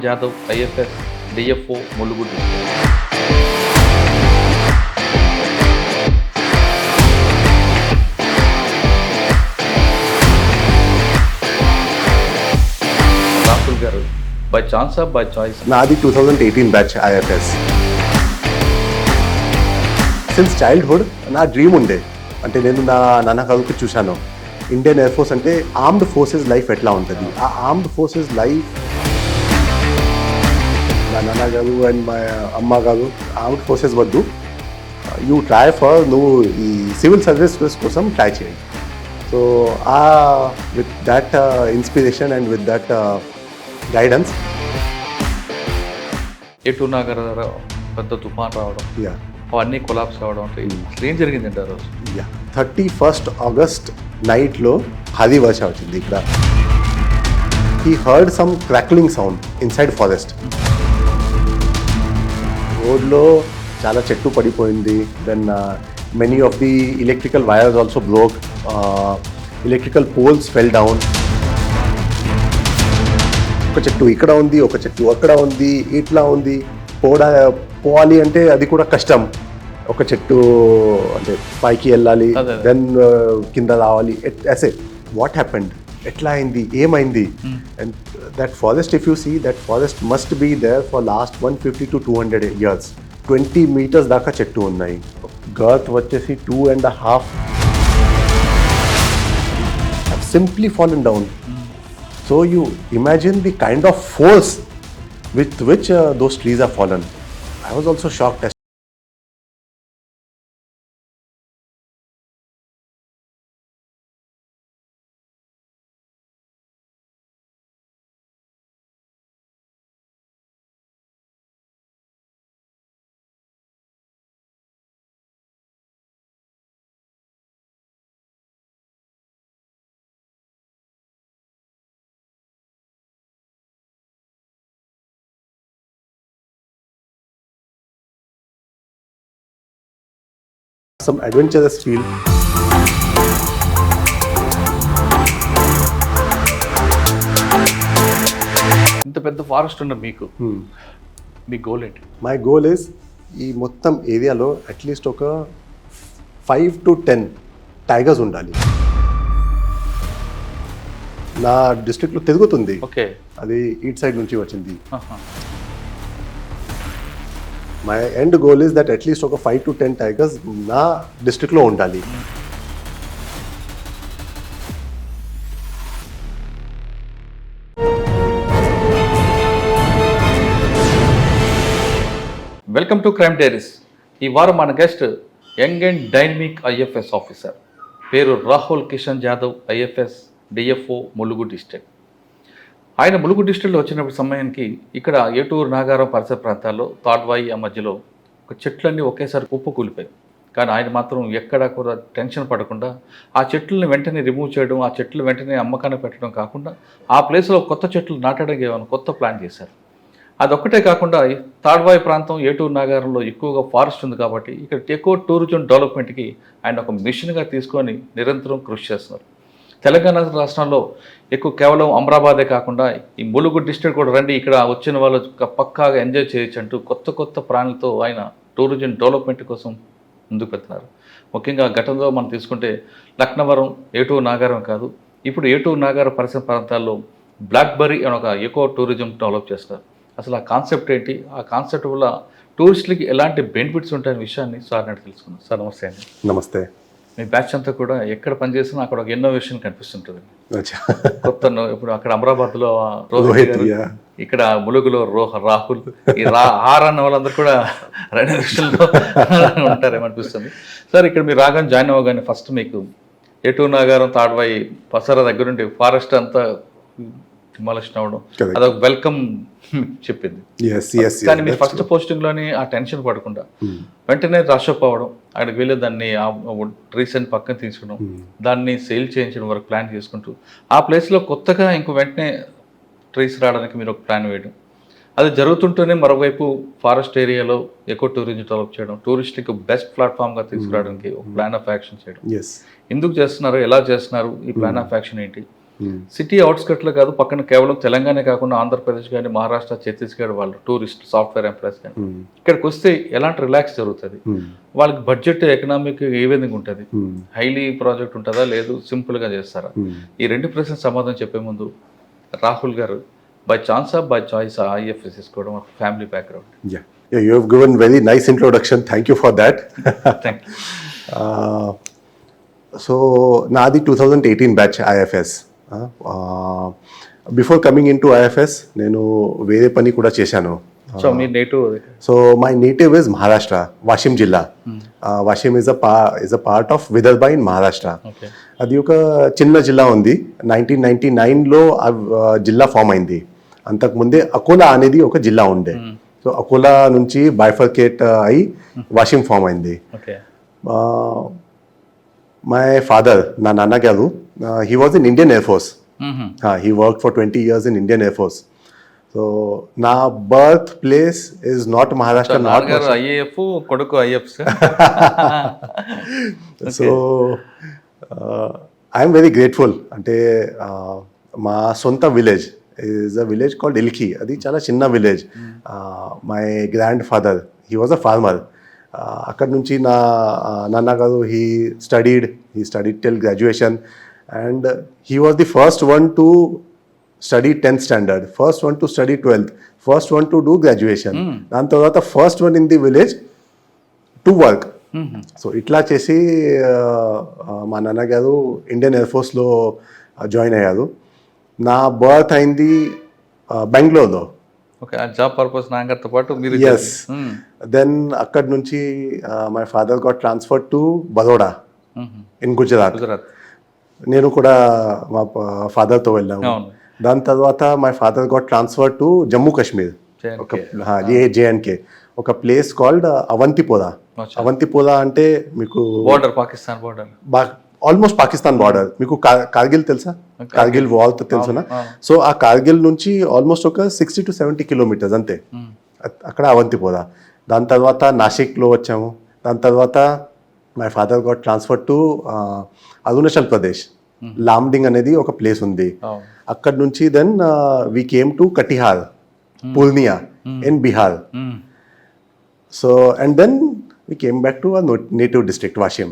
Jadhav IFS DFO Mulugu Rahul గారు by chance of by choice నాది 2018 batch IFS. Since childhood నా dream ఉండే, అంటే నేను నా నాన్న కడుపు చూశాను ఇండియన్ ఎయిర్ ఫోర్స్ అంటే ఆర్మ్డ్ ఫోర్సెస్ లైఫ్ ఎట్లా ఉంటుంది. ఆ ఆర్మ్డ్ ఫోర్సెస్ లైఫ్ మా నాన్న గారు అండ్ మా అమ్మ గారు ఆర్మ్డ్ ఫోర్సెస్ వద్దు, యూ ట్రై ఫర్ నువ్వు ఈ సివిల్ సర్వీసెస్ కోసం ట్రై చేయండి. So with that inspiration and with that guidance ఎటు నగర పెద్ద తుఫాన్ రావడం, అవన్నీ కొలాప్స్ అవ్వడం, అసలు ఏం జరిగిందంటే ఆ రోజు 31st August నైట్లో హది వర్షం వచ్చింది ఇక్కడ. He heard some crackling sound inside forest. రోడ్లో చాలా చెట్టు పడిపోయింది. Then many of the electrical wires also broke, electrical poles fell down. ఒక చెట్టు ఇక్కడ ఉంది, ఒక చెట్టు అక్కడ ఉంది, ఇట్లా ఉంది. పోవాలి అంటే అది కూడా కష్టం. ఒక చెట్టు అంటే పైకి వెళ్ళాలి, దెన్ కింద రావాలి. అసే వాట్ హ్యాపెండ్, ఎట్లా అయింది, ఏమైంది? And that forest, if you see that forest must be there for last 150 to 200 years. 20 meters దాకా చెట్టు ఉన్నాయి. గర్త్ వచ్చేసి 2.5 have simply fallen down. So you imagine the kind of force with which those trees have fallen. I was also shocked. Some adventurous feel. ఇంత పెద్ద forest ఉన్న మీకు మీ goal ఏంటి? My goal is ఈ మొత్తం ఏరియాలో అట్లీస్ట్ ఒక 5 to 10 టైగర్స్ ఉండాలి. నా డిస్ట్రిక్ట్లో తిరుగుతుంది. ఓకే, అది ఈట్ సైడ్ నుంచి వచ్చింది. My end goal is that at least ఒక 5 to 10 టైగర్స్ నా డిస్ట్రిక్ట్లో ఉండాలి. Welcome to crime diaries. ఈ వారం మన guest young and dynamic IFS officer, పేరు Rahul Kishan Jadhav, IFS DFO Mulugu district. ఆయన ములుగు డిస్ట్రిక్ట్లో వచ్చినప్పుడు సమయానికి ఇక్కడ ఏటూరు నాగారం పరిసర ప్రాంతాల్లో తాడ్వాయి ఆ మధ్యలో ఒక చెట్లన్నీ ఒకేసారి కుప్పకూలిపోయాయి. కానీ ఆయన మాత్రం ఎక్కడా కూడా టెన్షన్ పడకుండా ఆ చెట్లను వెంటనే రిమూవ్ చేయడం, ఆ చెట్లు వెంటనే అమ్మకాన్ని పెట్టడం కాకుండా ఆ ప్లేస్లో కొత్త చెట్లు నాటడానికి ఏమైనా కొత్త ప్లాన్ చేశారు. అదొక్కటే కాకుండా తాడ్వాయి ప్రాంతం ఏటూరు నాగారంలో ఎక్కువగా ఫారెస్ట్ ఉంది కాబట్టి ఇక్కడ ఎకో టూరిజం డెవలప్మెంట్కి ఆయన ఒక మిషన్గా తీసుకొని నిరంతరం కృషి చేస్తున్నారు. తెలంగాణ రాష్ట్రంలో ఎక్కువ కేవలం అమరాబాదే కాకుండా ఈ ములుగు డిస్ట్రిక్ట్ కూడా రండి, ఇక్కడ వచ్చిన వాళ్ళు పక్కాగా ఎంజాయ్ చేయొచ్చు అంటూ కొత్త కొత్త ప్రాణులతో ఆయన టూరిజం డెవలప్మెంట్ కోసం ముందుకు పెడుతున్నారు. ముఖ్యంగా గతంలో మనం తీసుకుంటే లక్నవరం ఏటూరు నాగారం కాదు, ఇప్పుడు ఏటూరు నాగారం పరిసర ప్రాంతాల్లో బ్లాక్బెర్రీ అని ఒక ఎకో టూరిజం డెవలప్ చేస్తారు. అసలు ఆ కాన్సెప్ట్ ఏంటి, ఆ కాన్సెప్ట్ వల్ల టూరిస్టులకి ఎలాంటి బెనిఫిట్స్ ఉంటాయనే విషయాన్ని సార్ నేను తెలుసుకున్నాను. సార్ నమస్తే అండి. నమస్తే. మీ బ్యాచ్ అంతా కూడా ఎక్కడ పనిచేసినా అక్కడ ఒక ఇన్నోవేషన్ కనిపిస్తుంటుంది. కొత్త ఇప్పుడు అక్కడ అమరాబాద్లో రోహిత్, ఇక్కడ ములుగులో రాహుల్, ఈ ఆర్ అన్న వాళ్ళందరూ కూడా రెండు విషయంలో ఉంటారేమనిపిస్తుంది. సార్ ఇక్కడ మీరు రాగానే జాయిన్ అవ్వగానే ఫస్ట్ మీకు ఏటూరు నాగారం తాడ్వాయి పసరా దగ్గర నుండి ఫారెస్ట్ అంతా డిమాలిషన్ అవ్వడం అదొక వెల్కమ్ చెప్పింది. కానీ మీరు ఫస్ట్ పోస్టింగ్లోని ఆ టెన్షన్ పడకుండా వెంటనే రష్ అప్ అవ్వడం, అక్కడికి వెళ్ళి దాన్ని రీసెంట్ పక్కన తీసుకున్నాం, దాన్ని సేల్ చేయించడం వరకు ప్లాన్ చేసుకుంటూ ఆ ప్లేస్లో కొత్తగా ఇంకో వెంటనే ట్రీస్ రావడానికి మీరు ఒక ప్లాన్ వేయడం, అది జరుగుతుంటేనే మరోవైపు ఫారెస్ట్ ఏరియాలో ఎకో టూరిజం డెవలప్ చేయడం, టూరిస్ట్కి బెస్ట్ ప్లాట్ఫామ్గా తీసుకురావడానికి ఒక ప్లాన్ ఆఫ్ యాక్షన్ చేయడం. ఎందుకు చేస్తున్నారు, ఎలా చేస్తున్నారు, ఈ ప్లాన్ ఆఫ్ యాక్షన్ ఏంటి, సిటీ అవుట్స్కట్లో కాదు, పక్కన కేవలం తెలంగాణ కాకుండా ఆంధ్రప్రదేశ్ కానీ మహారాష్ట్ర, ఛత్తీస్గఢ్ వాళ్ళు టూరిస్ట్ సాఫ్ట్వేర్ ఎంప్లాయీస్ కానీ ఇక్కడికి వస్తే ఎలాంటి రిలాక్స్ జరుగుతుంది, వాళ్ళకి బడ్జెట్ ఎకనామిక్ ఏ విధంగా ఉంటుంది, హైలీ ప్రాజెక్ట్ ఉంటుందా లేదు సింపుల్గా చేస్తారా? ఈ రెండు ప్రశ్న సమాధానం చెప్పే ముందు రాహుల్ గారు by chance of by choice IFS తీసుకోవడం ఒక family background. Yeah, you have given very nice introduction. Thank you for that. Thank you. So, నాది 2018 batch IFS. Before coming in to IFS, నేను వేరే పని కూడా చేశాను. సో మీ నేటివ్? So my native is Maharashtra, Washim జిల్లా. Washim is a part of Vidarbha in Maharashtra. అది ఒక చిన్న జిల్లా ఉంది. 1999లో జిల్లా ఫామ్ అయింది. అంతకుముందే అకోలా అనేది ఒక జిల్లా ఉండే. సో అకోలా నుంచి బైఫర్కేట్ అయి వాషిం ఫామ్ అయింది. మై ఫాదర్, నా నాన్న గారు, he was in Indian air force. He work for 20 years in Indian air force. So నా birth place is not Maharashtra. IAF, కొడుకు IFS. సో ఐఎమ్ వెరీ గ్రేట్ఫుల్. అంటే మా సొంత village is a village called Ilki. అది చాలా చిన్న village. My grandfather, he was a farmer. అక్కడ నుంచి నా నాన్నగారు he studied till graduation and he was the first one to study 10th standard, first one to study 12th, first one to do graduation. దాని తర్వాత first one in the village to work. So ఇట్లా చేసి మా నాన్నగారు Indian air ఫోర్స్లో join అయ్యారు. నా birth అయింది బెంగళూరులో. ఓకే, జాబ్ పర్పస్ నాన్నగారితో పాటు మీరు? ఎస్. దెన్ అక్కడి నుంచి my father got transfer to Baroda in Gujarat. నేను కూడా మా ఫాదర్తో వెళ్ళాము. దాని తర్వాత my father got transfer to Jammu Kashmir, JNK, ఒక ప్లేస్ కాల్డ్ అవంతిపోరా. అవంతిపోరా అంటే మీకు border, Pakistan border, almost Pakistan border. మీకు కార్గిల్ తెలుసా? కార్గిల్ వాల్ తెలుసునా? సో ఆ కార్గిల్ నుంచి ఆల్మోస్ట్ ఒక 60 to 70 kilometers అంతే. అక్కడ అవంతిపోరా. దాని తర్వాత నాసిక్లో వచ్చాము. దాని తర్వాత my father got transfer to Arunachal Pradesh. Lumding అనేది ఒక ప్లేస్ ఉంది. అక్కడ నుంచి then we came to Katihar, Purnia in Bihar. So and then we came back to our native district, Washim.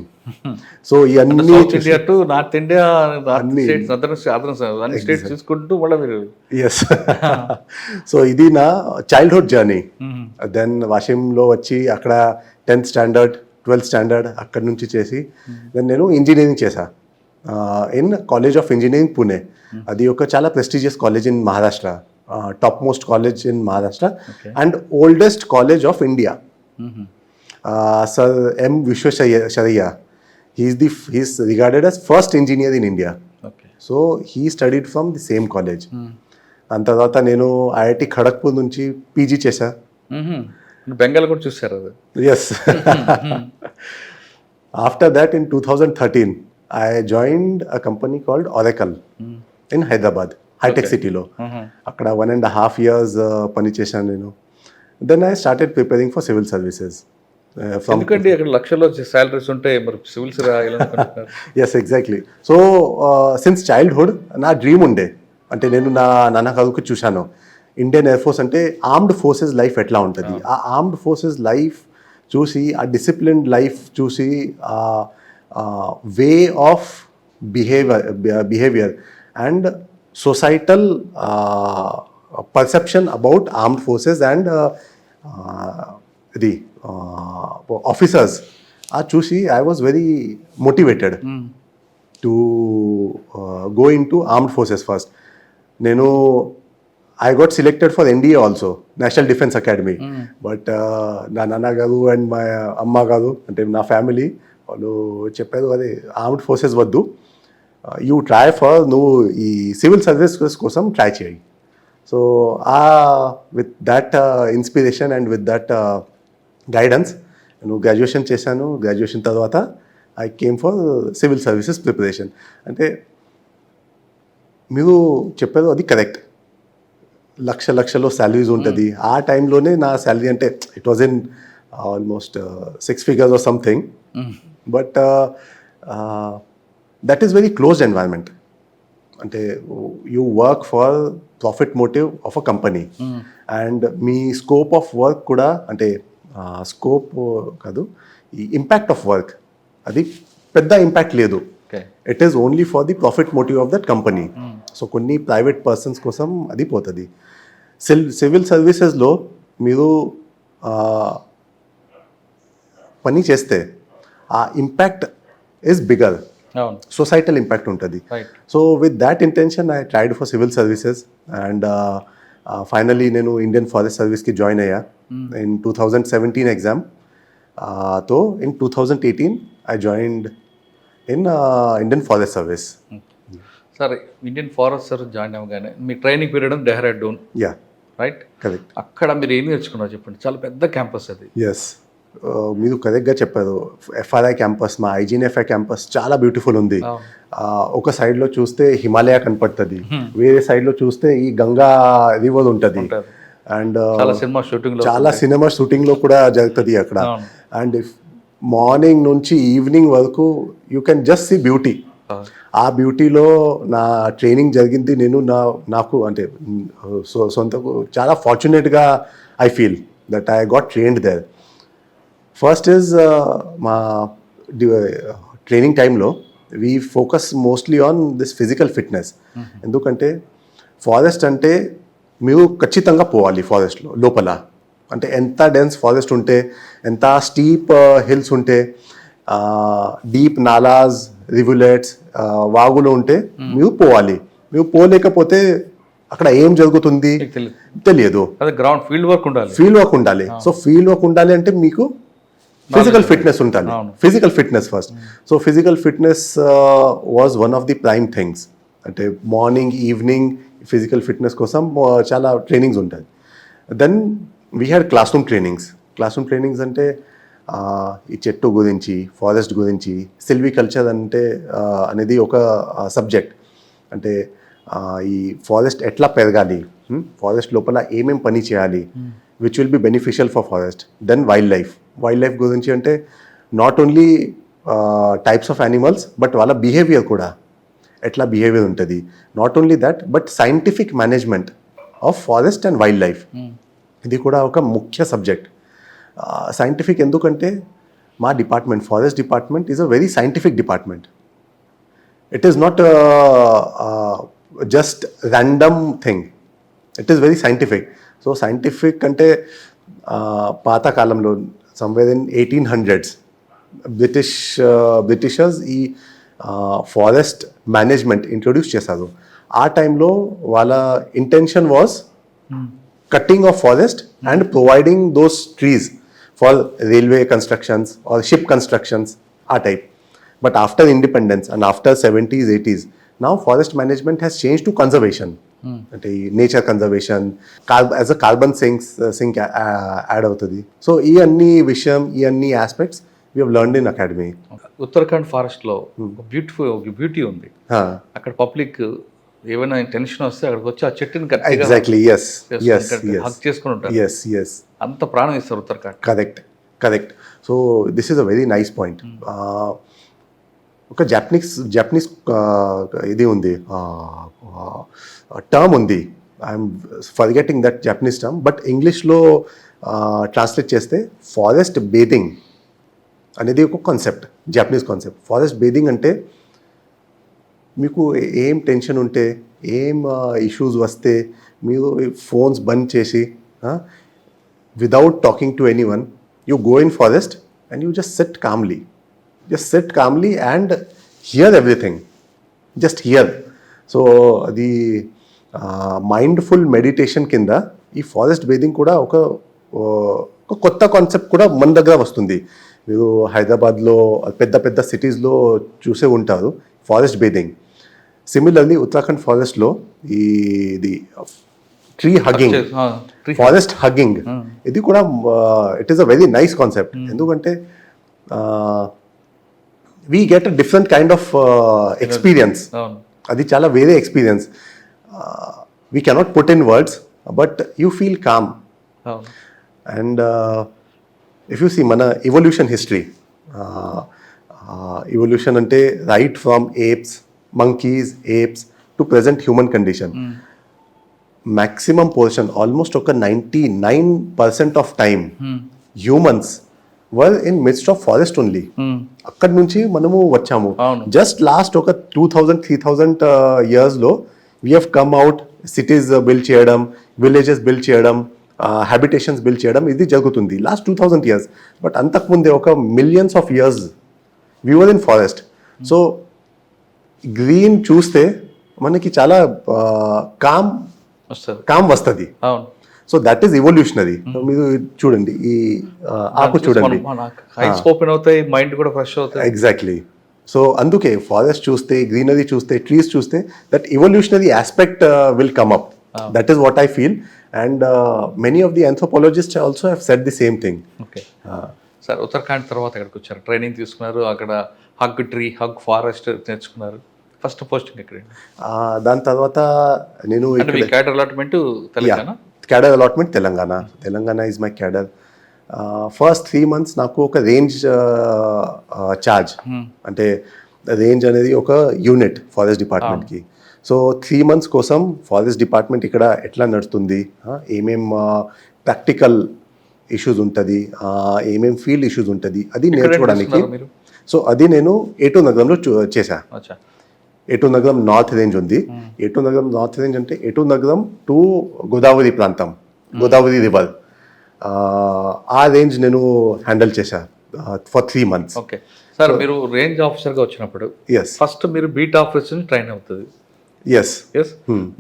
So ఇవన్నీ south India to north India, అన్ని స్టేట్స్ చూసుకుంటూ మళ్ళీ మీరు? ఎస్. సో ఇది నా చైల్డ్హుడ్ జర్నీ. దెన్ వాషింలో వచ్చి అక్కడ 10th standard, 12th standard అక్కడ నుంచి చేసి దెన్ నేను ఇంజనీరింగ్ చేశా in college of engineering Pune. అది ఒక చాలా prestigious college in Maharashtra, top most college in Maharashtra and oldest college of India. Sir M. Vishwasharaya, he's regarded as first engineer in India. Okay. So he studied from the same college. దాని తర్వాత నేను IIT Kharagpur నుంచి PG చేశా. బెంగాల్ కూడా చూసారు అది? Yes. After that in 2013 I joined a company called Oracle in Hyderabad, high-tech city లో. అక్కడ 1.5 years పని చేశాను నేను. Then I started preparing for civil services. ఎందుకంటే అక్కడ లక్షల్లో సాలరీస్ ఉంటాయి, మరి సివిల్స్ రాయాలనుకుంటున్నారు? Yes, exactly. So since childhood నా డ్రీమ్ ఉండే. అంటే నేను నా నాన్న కదుకు చూశాను ఇండియన్ ఎయిర్ ఫోర్స్ అంటే ఆర్మ్డ్ ఫోర్సెస్ లైఫ్ ఎట్లా ఉంటుంది. ఆ ఆర్మ్డ్ ఫోర్సెస్ లైఫ్ చూసి, ఆ డిసిప్లిన్డ్ లైఫ్ చూసి, way of behaviour and societal perception about armed forces and ఇది ఆఫీసర్స్ ఆ చూసి I was very motivated to go in to armed forces first. నేను I got selected for NDA also, national defence academy. But నా నాన్న గారు and మా అమ్మ గారు అంటే నా ఫ్యామిలీ వాళ్ళు చెప్పారు, అదే ఆర్మ్డ్ ఫోర్సెస్ వద్దు, యూ ట్రై ఫర్, నువ్వు ఈ సివిల్ సర్వీసెస్ కోసం ట్రై చేయి. So with that inspiration and with that guidance నేను గ్రాడ్యుయేషన్ చేశాను. గ్రాడ్యుయేషన్ తర్వాత I came for civil services preparation. అంటే మీరు చెప్పారు అది కరెక్ట్, లక్షలో శాలరీస్ ఉంటుంది. ఆ టైంలోనే నా శాలరీ అంటే it was in almost 6 figures or something. But that is very closed environment. అంటే you work for profit motive of a company and మీ స్కోప్ ఆఫ్ వర్క్ కూడా అంటే స్కోప్ కాదు ఈ ఇంపాక్ట్ ఆఫ్ వర్క్ అది పెద్ద ఇంపాక్ట్ లేదు. It is only for the profit motive of that company. So కొన్ని ప్రైవేట్ పర్సన్స్ కోసం అది పోతుంది. సివిల్ సర్వీసెస్లో మీరు పని చేస్తే ఆ impact is bigger, societal impact ఉంటుంది. So with that intention I tried for civil services and finally నేను ఇండియన్ ఫారెస్ట్ సర్వీస్కి జాయిన్ అయ్యా ఇన్ 2017 ఎగ్జామ్. తో in 2018 I joined in Indian forest service. సరే, ఇండియన్ ఫారెస్ట్ సర్వీస్ జాయిన్ అవ్వగానే మీ training period Dehradun, yeah right? Correct. అక్కడ మీరు ఏం నేర్చుకున్నారు చెప్పండి. చాలా పెద్ద క్యాంపస్ అది. ఎస్, మీరు కరెక్ట్గా చెప్పారు. ఎఫ్ఆర్ఐ క్యాంపస్, మా ఐజీఎన్ఎఫ్ఐ క్యాంపస్ చాలా బ్యూటిఫుల్ ఉంది. ఒక సైడ్లో చూస్తే హిమాలయ కనపడుతుంది, వేరే సైడ్లో చూస్తే ఈ గంగా రివర్ ఉంటుంది. అండ్ చాలా సినిమా షూటింగ్లో కూడా జరుగుతుంది అక్కడ. అండ్ మార్నింగ్ నుంచి ఈవినింగ్ వరకు you can just see beauty. ఆ బ్యూటీలో నా ట్రైనింగ్ జరిగింది. నేను నాకు అంటే సొంత చాలా ఫార్చునేట్గా I feel that I got trained there. First is మా ట్రైనింగ్ టైంలో we focus mostly on this physical fitness. ఎందుకంటే ఫారెస్ట్ అంటే మీరు ఖచ్చితంగా పోవాలి ఫారెస్ట్లో లోపల. అంటే ఎంత డెన్స్ ఫారెస్ట్ ఉంటే, ఎంత స్టీప్ హిల్స్ ఉంటే, డీప్ నాలాస్, రివులెట్స్, వాగులు ఉంటే మీరు పోవాలి. మీరు పోలేకపోతే అక్కడ ఏం జరుగుతుంది తెలియదు. గ్రౌండ్ ఫీల్డ్ వర్క్ ఉండాలి. సో ఫీల్డ్ వర్క్ ఉండాలి అంటే మీకు ఫిజికల్ ఫిట్నెస్ ఉండాలి. Physical fitness first. So physical fitness was one of the prime things. అంటే మార్నింగ్ ఈవినింగ్ ఫిజికల్ ఫిట్నెస్ కోసం చాలా ట్రైనింగ్స్ ఉంటాయి. Then we had classroom trainings అంటే ఈ చెట్టు గురించి, ఫారెస్ట్ గురించి, సిల్వీ కల్చర్ అంటే అనేది ఒక సబ్జెక్ట్. అంటే ఈ ఫారెస్ట్ ఎట్లా పెరగాలి, ఫారెస్ట్ లోపల ఏమేం పని చేయాలి, which will be beneficial for forest. Then wildlife గురించి అంటే not only types of animals but వాళ్ళ బిహేవియర్ కూడా ఎట్లా బిహేవియర్ ఉంటుంది. Not only that but scientific management of forest and wildlife, ఇది కూడా ఒక ముఖ్య సబ్జెక్ట్. సైంటిఫిక్ ఎందుకంటే మా department, forest department is a very scientific department. It is not just random thing, it is very scientific. So scientific అంటే పాతకాలంలో somewhere in 1800s Britishers ఈ forest management introduce చేశారు. ఆ టైంలో వాళ్ళ intention was cutting of forest and providing those trees for railway constructions or ship constructions, our type. But after independence and after 70s 80s, now forest management has changed to conservation. Nature conservation, as a carbon sink add అవుతుంది. So ఈ అన్ని aspects we have learned in academy. Uttarakhand forest లో beauty ఉంది. అక్కడ public ఏమైనా tension వస్తే అక్కడికి వచ్చి ఆ చెట్టుని ఎగ్జాక్ట్లీ హక్ చేసుకుని ఉంటారు. అంత ప్రాణం ఇస్తారు Uttarakhand. Correct. So this is a very nice point. ఒక జపనీస్ ఇది ఉంది, టర్మ్ ఉంది. I'm forgetting that Japanese term, but ఇంగ్లీష్లో ట్రాన్స్లేట్ చేస్తే ఫారెస్ట్ బేదింగ్ అనేది ఒక concept, Japanese concept. Forest bathing అంటే మీకు ఏం టెన్షన్ ఉంటే, ఏం ఇష్యూస్ వస్తే మీరు ఫోన్స్ బంద్ చేసి without talking to anyone you go in forest and you just SIT Kamli and here everything, just hear. So అది మైండ్ఫుల్ మెడిటేషన్ కింద ఈ ఫారెస్ట్ బేదింగ్ కూడా ఒక కొత్త కాన్సెప్ట్ కూడా మన దగ్గర వస్తుంది. మీరు హైదరాబాద్లో పెద్ద సిటీస్లో చూసే ఉంటారు ఫారెస్ట్ బేదింగ్. సిమిలర్లీ ఉత్తరాఖండ్ ఫారెస్ట్లో ఇది ట్రీ హగ్గింగ్, ఫారెస్ట్ హగ్గింగ్, ఇది కూడా it is a very nice concept. ఎందుకంటే we get a different kind of experience. అది చాలా వేరే experience. We cannot put in words but you feel calm. And if you see మన evolution history, evolution అంటే right from apes, monkeys, apes, to present human condition, maximum portion, almost ఒక 99% of time humans were in midst of forest only. అక్కడి నుంచి మనము వచ్చాము. Just last ఒక 2000-3000 ఇయర్స్లో we have come out, cities build చేయడం, villages build చేయడం, habitations build చేయడం, ఇది జరుగుతుంది లాస్ట్ 2000 years. బట్ అంతకుముందే ఒక millions of years we were in forest. So green చూస్తే మనకి చాలా కామ్ వస్తుంది. So that is evolutionary. మీరు చూడండి ఈ ఆకు చూడండి, ఓపెన్ అవుతాయి, మైండ్ కూడా ఫ్రెష్ అవుతాయి. ఎగ్జాక్ట్లీ. సో అందుకే ఫారెస్ట్ చూస్తే, గ్రీనరీ చూస్తే, ట్రీస్ చూస్తే that evolutionary aspect will come up. That is what I feel. And many of the anthropologist also have said the same thing. Okay sir, Uttarakhand తర్వాత ఎక్కడికి వచ్చారు, training తీసుకున్నారు, అక్కడ హగ్ ట్రీ, హగ్ ఫారెస్ట్ నేర్చుకున్నారు. First posting ఎక్కడ? దాని తర్వాత నేను cadre allotment Telangana. Cadre allotment Telangana is my cadre. First 3 months నాకు ఒక రేంజ్ ఛార్జ్, అంటే రేంజ్ అనేది ఒక యూనిట్ ఫారెస్ట్ డిపార్ట్మెంట్కి. సో 3 months కోసం ఫారెస్ట్ డిపార్ట్మెంట్ ఇక్కడ ఎట్లా నడుస్తుంది, ఏమేం ప్రాక్టికల్ ఇష్యూస్ ఉంటుంది, ఏమేం ఫీల్డ్ ఇష్యూస్ ఉంటుంది, అది నేర్చుకోవడానికి. సో అది నేను ఏటూ నగరంలో చేశా. ఏటూ నగరం నార్త్ రేంజ్ ఉంది. ఏటూ నగరం నార్త్ రేంజ్ అంటే ఏటూ నగరం టు గోదావరి ప్రాంతం, గోదావరి రివర్, ఆ రేంజ్ నేను హ్యాండిల్ చేశా ఫర్ 3 months. ఓకే సార్, మీరు రేంజ్ ఆఫీసర్గా వచ్చినప్పుడు ఫస్ట్ మీరు బీట్ ఆఫీసర్ ట్రైన్ అవుతుంది. ఎస్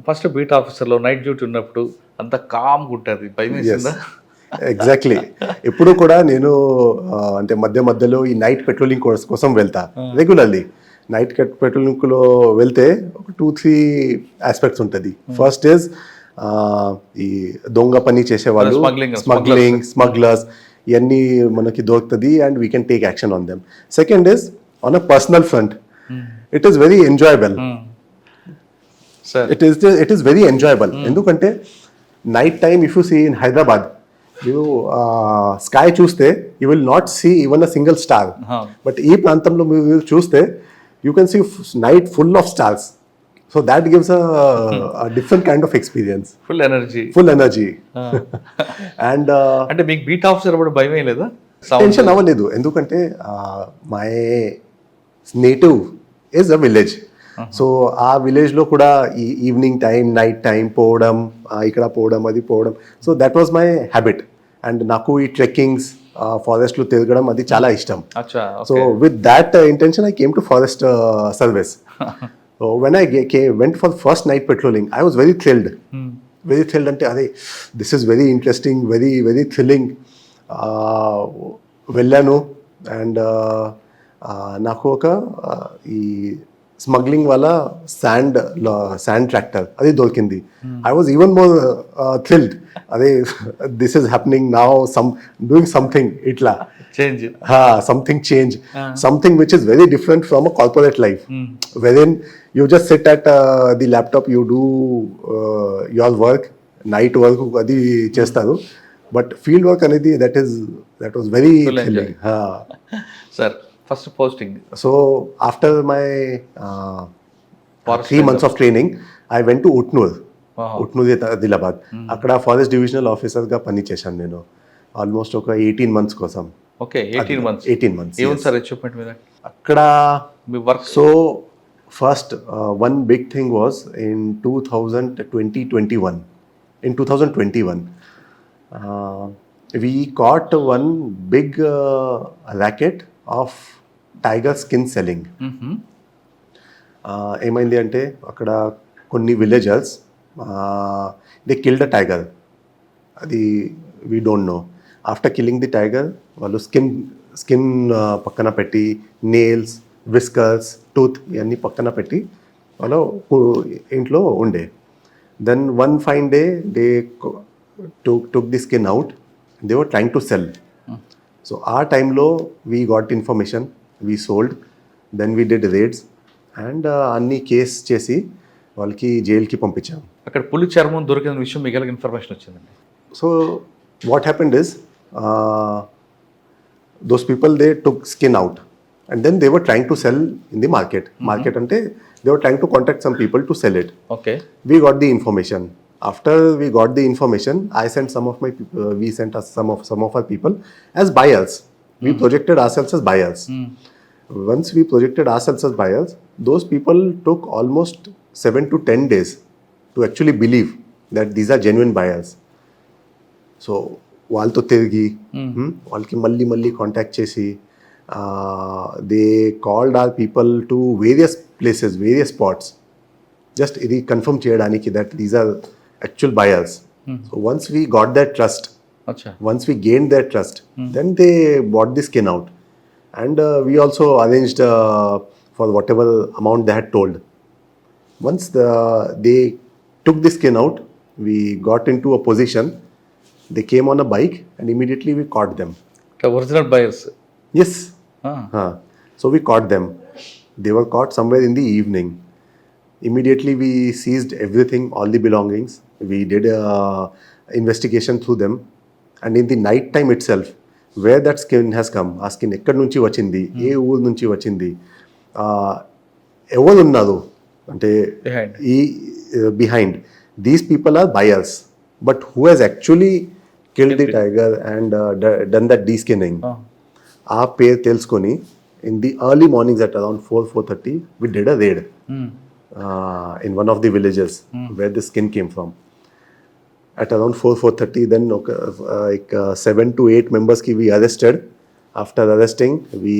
ఫస్ట్ బీట్ ఆఫీసర్లో నైట్ డ్యూటీ ఉన్నప్పుడు అంత కామ్గా ఉంటుంది, భయం వేసిందా? ఎగ్జాక్ట్లీ. ఎప్పుడు కూడా నేను అంటే మధ్యలో ఈ నైట్ పెట్రోలింగ్ కోసం వెళ్తా రెగ్యులర్లీ. నైట్ పెట్రోలింగ్లో వెళ్తే ఒక 2-3 ఆస్పెక్ట్స్ ఉంటుంది. ఫస్ట్ ఈజ్ ఈ దొంగ పని చేసేవాళ్ళు, స్మగ్లర్స్, ఇవన్నీ మనకి దొరుకుతుంది and we can take action on them. Second is on a personal front, it is very enjoyable. It is very enjoyable. ఎందుకంటే night time if you see in Hyderabad, మీరు స్కై చూస్తే you will not see even a single star. But ఈ ప్రాంతంలో మీరు చూస్తే you can see night full of stars. So that gives a different kind of experience. Full energy. And అంటే మీకు beat officer అప్పుడు భయం ఏం లేదా? టెన్షన్ అవ్వలేదు. ఎందుకంటే my native is a village. So ఆ విలేజ్లో కూడా ఈ ఈవినింగ్ టైం, నైట్ టైం పోవడం, ఇక్కడ పోవడం, అది పోవడం, so that was my habit. And నాకు ఈ ట్రెక్కింగ్స్, ఫారెస్ట్లో తిరగడం అది చాలా ఇష్టం. So with that intention I came to forest service. So when I went for first night patrolling I was very thrilled. అంటే అదే this is very interesting, very thrilling. వెళ్ళాను అండ్ నాకు ఒక ఈ స్మగ్లింగ్ వల్ల శాండ్ ట్రాక్టర్ అది దొరికింది. I was even more thrilled. అదే this is happening now, doing something ఇట్లా something which is very different from a corporate life, wherein you just sit at the laptop, you do your work, night work adi chestaru, but field work anedi that was very thrilling. Sir, first posting. So after my 3 months of training I went to Utnur, Adilabad. అక్కడ forest divisional ఆఫీసర్గా పని చేశాను నేను almost ఒక 18 months కోసం. Okay, 18 months. ఏముంది sir achievement మీద అక్కడ మీ work? So first one big thing was in 2021. In 2021 we caught one big racket of tiger skin selling. ఏమైంది అంటే అక్కడ కొన్ని villagers they killed a tiger. అది we don't know. After killing the tiger వాళ్ళు skin పక్కన పెట్టి, nails, viscous, tooth ఇవన్నీ పక్కన పెట్టి వాళ్ళు ఇంట్లో ఉండే. Then one fine day they took the skin out, they were trying to sell. So ఆ టైంలో we got information, we sold, then we did raids and అన్ని కేస్ చేసి వాళ్ళకి జైలుకి పంపించాం. అక్కడ పులి చర్మం దొరికిన విషయం మీకు ఇన్ఫర్మేషన్ వచ్చిందండి. So what happened is those people they took skin out and then they were trying to sell in the market. Market ante they were trying to contact some people to sell it. Okay. We got the information. After we got the information, I sent some of my people, we sent us some of our people as buyers. We projected ourselves as buyers. Once we projected ourselves as buyers, those people took almost 7 to 10 days to actually believe that these are genuine buyers. So వాళ్ళతో తిరిగి వాళ్ళకి మళ్ళీ contact చేసి they called our people to various places, various spots, just ఇది confirm చేయడానికి that these are actual buyers. So once we got their trust, once we gained their trust, then they bought the skin out, and we also arranged for whatever amount they had told. Once they took the skin out, we got into a position. They came on a bike, and immediately we caught them. The original buyers. Yes. So we caught them. They were caught somewhere in the evening. Immediately we seized everything, all the belongings. We did a investigation through them, and in the night time itself, where that skin has come, ఆ skin ఎక్కడి నుంచి వచ్చింది, ఏ ఊరు నుంచి వచ్చింది, ఎవరు ఉన్నారు అంటే ఈ behind, these people are buyers. But who has actually killed the tiger and done that deskinning, ఆ పేరు తెలుసుకొని in the early mornings at around 4:30 we did a raid in one of the villages where the skin came from. At around 4:30 then 7 to 8 members ki we arrested. After arresting, we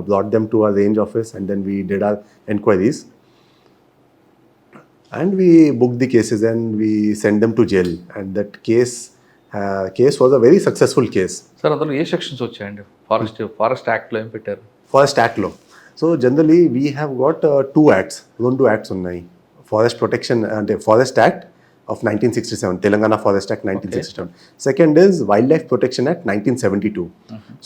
brought them to our range office, and then we did our enquiries, and we booked the cases and we sent them to jail. And that case was a very successful case. Sir అందులో ఏ sections వచ్చాయండి? Forest యాక్ట్లో ఏం పెట్టారు? Forest యాక్ట్లో so generally we have got 2 acts, 2 acts ఉన్నాయి. Forest protection అంటే forest act of 1967, Telangana Forest Act 1967. Okay. Second is Wildlife Protection Act 1972.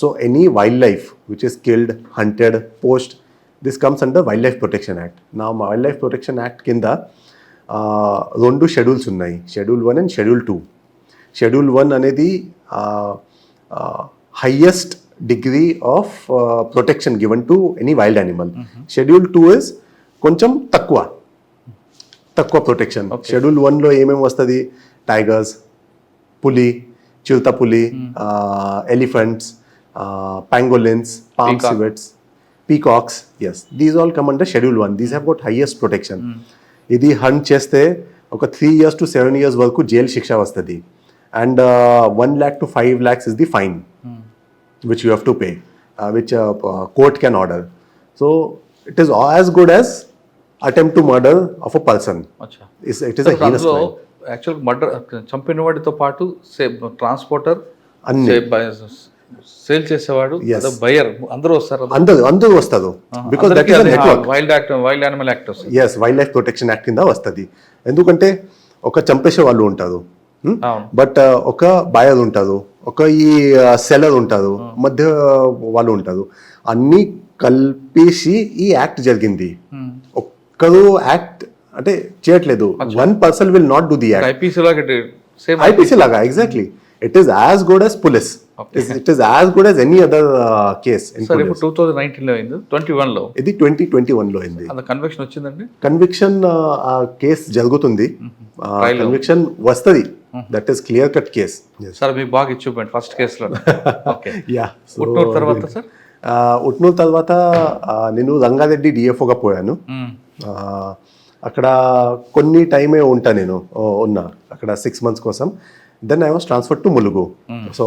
So any wildlife which is killed, hunted, poached, this comes under Wildlife Protection Act. Now Wildlife Protection Act kinda రెండు schedules ఉన్నాయి, schedule 1 and schedule 2. Schedule 1 అనేది highest degree of protection given to any wild animal. Schedule 2 is కొంచెం తక్కువ protection. Schedule 1లో ఏమేమి వస్తుంది? Tigers, పులి, చిరుత పులి, elephants, pangolins, palm civets, peacocks. Yes, these all come under schedule 1. These have got highest protection. ఇది hunt చేస్తే ఒక 3 years to 7 years వరకు జైలు శిక్ష వస్తుంది, and 1 lakh to 5 lakhs is the fine which you have to pay, which court can order. So it is as good as attempt to murder of a person. It is a heinous crime. Actual murder, చంపిన వాడితో పాటు transporter, sale చేసేవాడు, buyer, అందరూ వస్తారు. అందరూ వస్తారు because that is a network. Wild animal act వస్తుంది. yes, wild life protection act కింద వస్తుంది. ఎందుకంటే ఒక చంపేసే వాళ్ళు ఉంటారు, బట్ ఒక బయర్ ఉంటారు, ఒక ఈ సెల్లర్ ఉంటారు, మధ్య వాళ్ళు ఉంటారు, అన్ని కలిపేసి ఈ యాక్ట్ జరిగింది. ఒక్కరు యాక్ట్ అంటే చేయట్లేదు. 1 person will not do the act. IPC లాగా exactly. It is as good as police. It is as good as any other case in police. Sir, 2019 లో అయింది, 21 లో ఇది 2021 లో అయింది. అంత కన్విక్షన్ వచ్చిందండి? కన్విక్షన్ కేస్ జరుగుతుంది, కన్విక్షన్ వస్తుంది. That is clear cut case. Sir మీకు బాగా ఇచ్చుకోండి ఫస్ట్ కేసులో. ఓకే. యా. ఉట్నూరు తర్వాత సార్? ఉట్నూరు తర్వాత నేను రంగారెడ్డి డిఎఫ్ఓగా పోయాను. అక్కడ కొన్ని టైమే ఉంటా, నేను ఉన్నా అక్కడ 6 months కోసం. Then I was transferred to Mulugu. So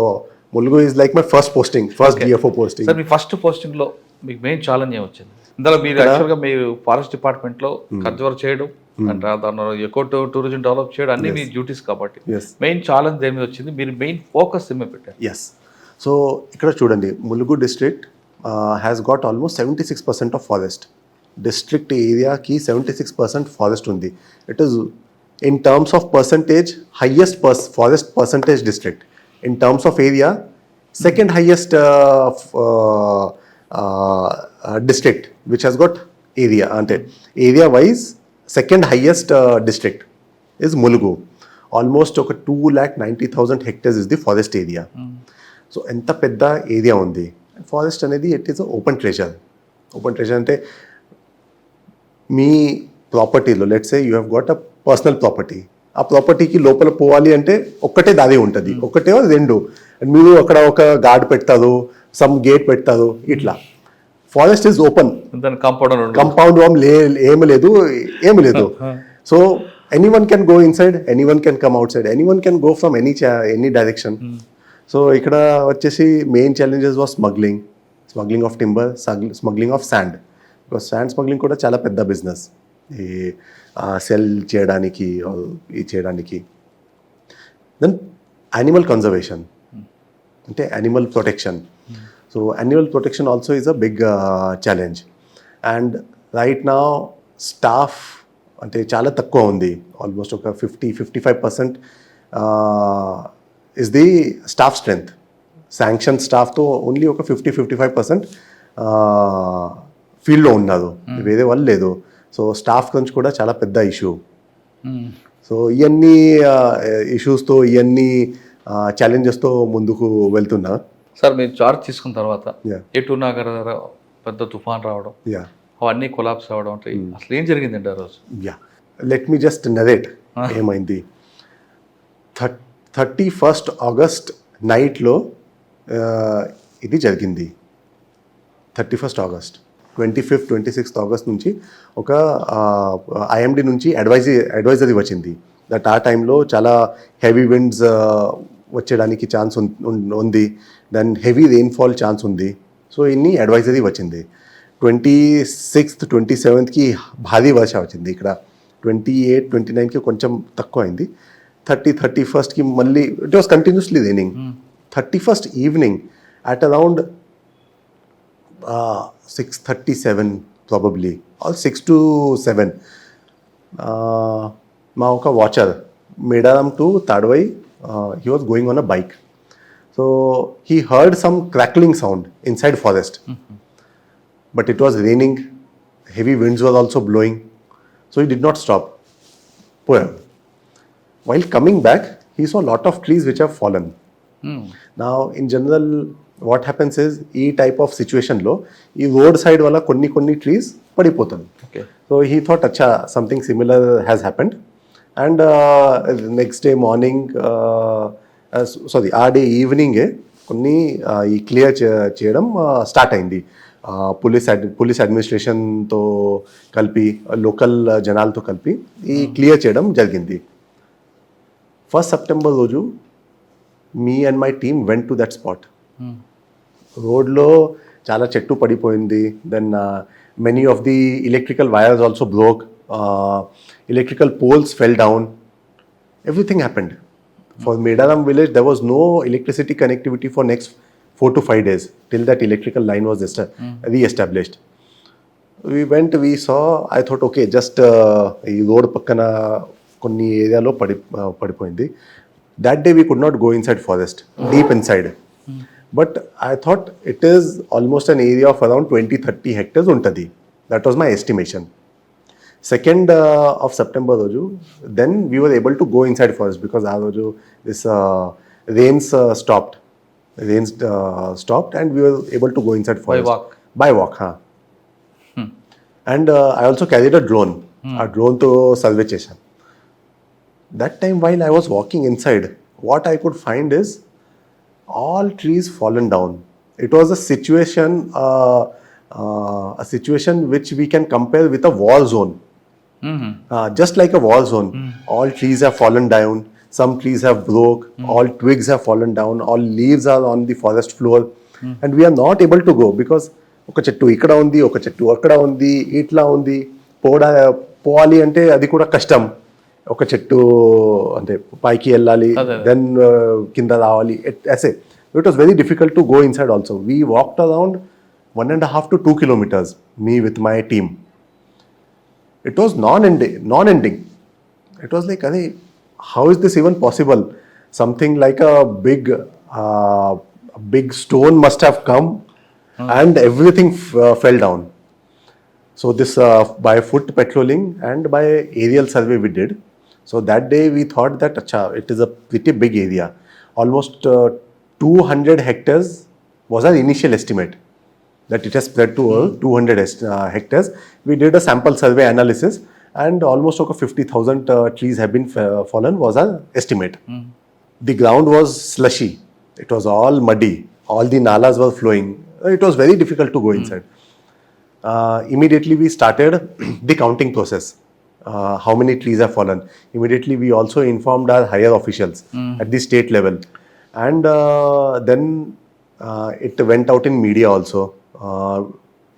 Mulugu is like my first posting, first DFO posting. Sir, me first posting లో మీకు మెయిన్ ఛాలెంజ్ ఏం వచ్చింది? ఇందులో మీరు యాక్చువల్గా మీరు ఫారెస్ట్ డిపార్ట్మెంట్ లో కన్జర్వ్ చేయడం అంటే దాని ఎకో టూరిజం డెవలప్ చేయడం అన్ని మీ డ్యూటీస్ కాబట్టి మెయిన్ ఛాలెంజ్ దేని మీద వచ్చింది? మీరు మెయిన్ ఫోకస్ ఏమే పెట్టారు? ఎస్. సో ఇక్కడ చూడండి, Mulugu district has got almost 76% of forest. District ఏరియాకి 76% ఫారెస్ట్ ఉంది. It is in terms of percentage highest forest percentage district. In terms of area, second highest district which has got area, ante area wise second highest district is Mulugu. Almost oka 2,90,000 hectares is the forest area. So enta pedda area undi. Forest anedi it is a open treasure. Open terrace అంటే మీ ప్రాపర్టీలో let's say you have got a personal property, ఆ ప్రాపర్టీకి లోపల పోవాలి అంటే ఒక్కటే దారి ఉంటుంది, ఒకటే రెండు, మీరు అక్కడ ఒక గార్డ్ పెడతారు, సమ్ గేట్ పెడతారు, ఇట్లా. Forest is open, compound wall ఏమి లేదు. So anyone can go inside, anyone can come outside, anyone can go from any direction. So ఇక్కడ వచ్చేసి main challenges was smuggling of timber, smuggling of sand. Because sand smuggling కూడా చాలా పెద్ద business, ఈ sell చేయడానికి, then animal conservation అంటే animal protection. So animal protection also is a big challenge. And right నా staff అంటే చాలా తక్కువ ఉంది, ఆల్మోస్ట్ ఒక 55% is the staff strength. Sanction స్టాఫ్తో ఓన్లీ ఒక 55% ఫీల్డ్లో ఉన్నారు, వేరే వాళ్ళు లేదు. సో స్టాఫ్ గురించి కూడా చాలా పెద్ద ఇష్యూ. సో ఇవన్నీ ఇష్యూస్తో, ఇవన్నీ ఛాలెంజెస్తో ముందుకు వెళ్తున్నా. సార్ మీరు చార్జ్ తీసుకున్న తర్వాత ఎటు నగర పెద్ద తుఫాన్ రావడం, అవన్నీ కొలాప్స్ అవ్వడం అంటే అసలు ఏం జరిగిందండి ఆ రోజు? లెట్ మీ జస్ట్ నరేట్ ఏమైంది. 31st ఆగస్ట్ నైట్లో ఇది జరిగింది. 31st August, 25th 26th August నుంచి ఒక ఐఎండి నుంచి అడ్వైజరీ వచ్చింది దట్ ఆ టైంలో చాలా హెవీ విండ్స్ వచ్చేయడానికి ఛాన్స్ ఉంది, దెన్ హెవీ రెయిన్ఫాల్ ఛాన్స్ ఉంది. సో ఇన్ని అడ్వైజరీ వచ్చింది. 26th 27th భారీ వర్ష వచ్చింది. ఇక్కడ 28 29 కొంచెం తక్కువ అయింది. 31st మళ్ళీ it was continuously raining. 31st evening at around 6:37 probably or 6 to 7 మా ఒక watcher Medaram to Tadvai, he was going on a bike. So he heard some crackling sound inside forest. But it was raining, heavy winds were also blowing, so he did not stop. While coming back, he saw a lot of trees which have fallen. Now in general what happens is ఈ type of సిచ్యువేషన్లో ఈ road side వల్ల కొన్ని trees పడిపోతుంది. So he thought అచ్చా something similar has happened. And next day morning ఆ day ఈవినింగే కొన్ని ఈ క్లియర్ చేయడం స్టార్ట్ అయింది. పోలీస్ అడ్మినిస్ట్రేషన్తో కలిపి, లోకల్ జనాలతో కలిపి ఈ క్లియర్ చేయడం జరిగింది. 1st September రోజు me and my team went to that spot. రోడ్లో చాలా చెట్టు పడిపోయింది. Then many of the electrical wires also broke, electrical poles fell down, everything happened. For Medaram village there was no electricity connectivity for next 4 to 5 days till that electrical line was re-established. We went, we saw, I thought okay, just ఈ road పక్కన కొన్ని ఏరియాలో పడిపోయింది. That day we could not go inside forest, deep inside. But I thought it is almost an area of around 20-30 hectares untadi. That was my estimation. 2nd of September roju, then we were able to go inside forest because aa roju this rains stopped. Rains stopped and we were able to go inside forest. By walk. And I also carried a drone. A drone to survey chesam. That time while I was walking inside, what I could find is all trees fallen down. It was a situation which we can compare with a war zone. Just like a war zone. All trees have fallen down. Some trees have broke, all twigs have fallen down, all leaves are on the forest floor, and we are not able to go because oka chettu ikkada undi, oka chettu akkada undi, itla undi, పోవాలి అంటే అది కూడా కష్టం. ఒక చెట్టు అంటే పైకి వెళ్ళాలి, దెన్ కింద రావాలి, ऐसे it was very difficult to go inside also. We walked around 1.5 to 2 kilometers, me with my team. It was non-ending. It was like, how is this even possible? Something like a big stone must have come and everything fell down. So this by foot patrolling and by aerial survey we did. So that day we thought that it is a pretty big area. Almost 200 hectares was our initial estimate. that it has spread to 200 hectares. We did a sample survey analysis and almost over 50,000 trees have been fallen was our estimate. The ground was slushy. It was all muddy. All the nalas were flowing. It was very difficult to go inside. Immediately we started the counting process. How many trees have fallen. Immediately we also informed our higher officials at the state level. And then it went out in media also.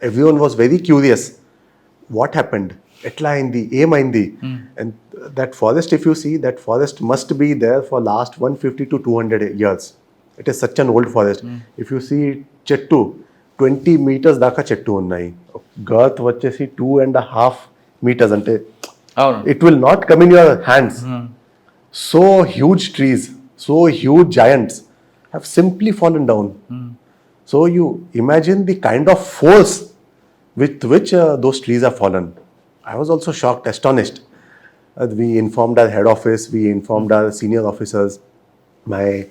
Everyone was very curious. What happened? Etla aindi, em aindi. And that forest, if you see, that forest must be there for last 150 to 200 years. It is such an old forest. If you see chettu, 20 meters daka chettu unnai. Girth vachesi 2.5 meters ante. It will not come in your hands. So huge trees, so huge giants have simply fallen down. So you imagine the kind of force with which those trees have fallen. I was also shocked, astonished. We informed our head office, we informed our senior officers, my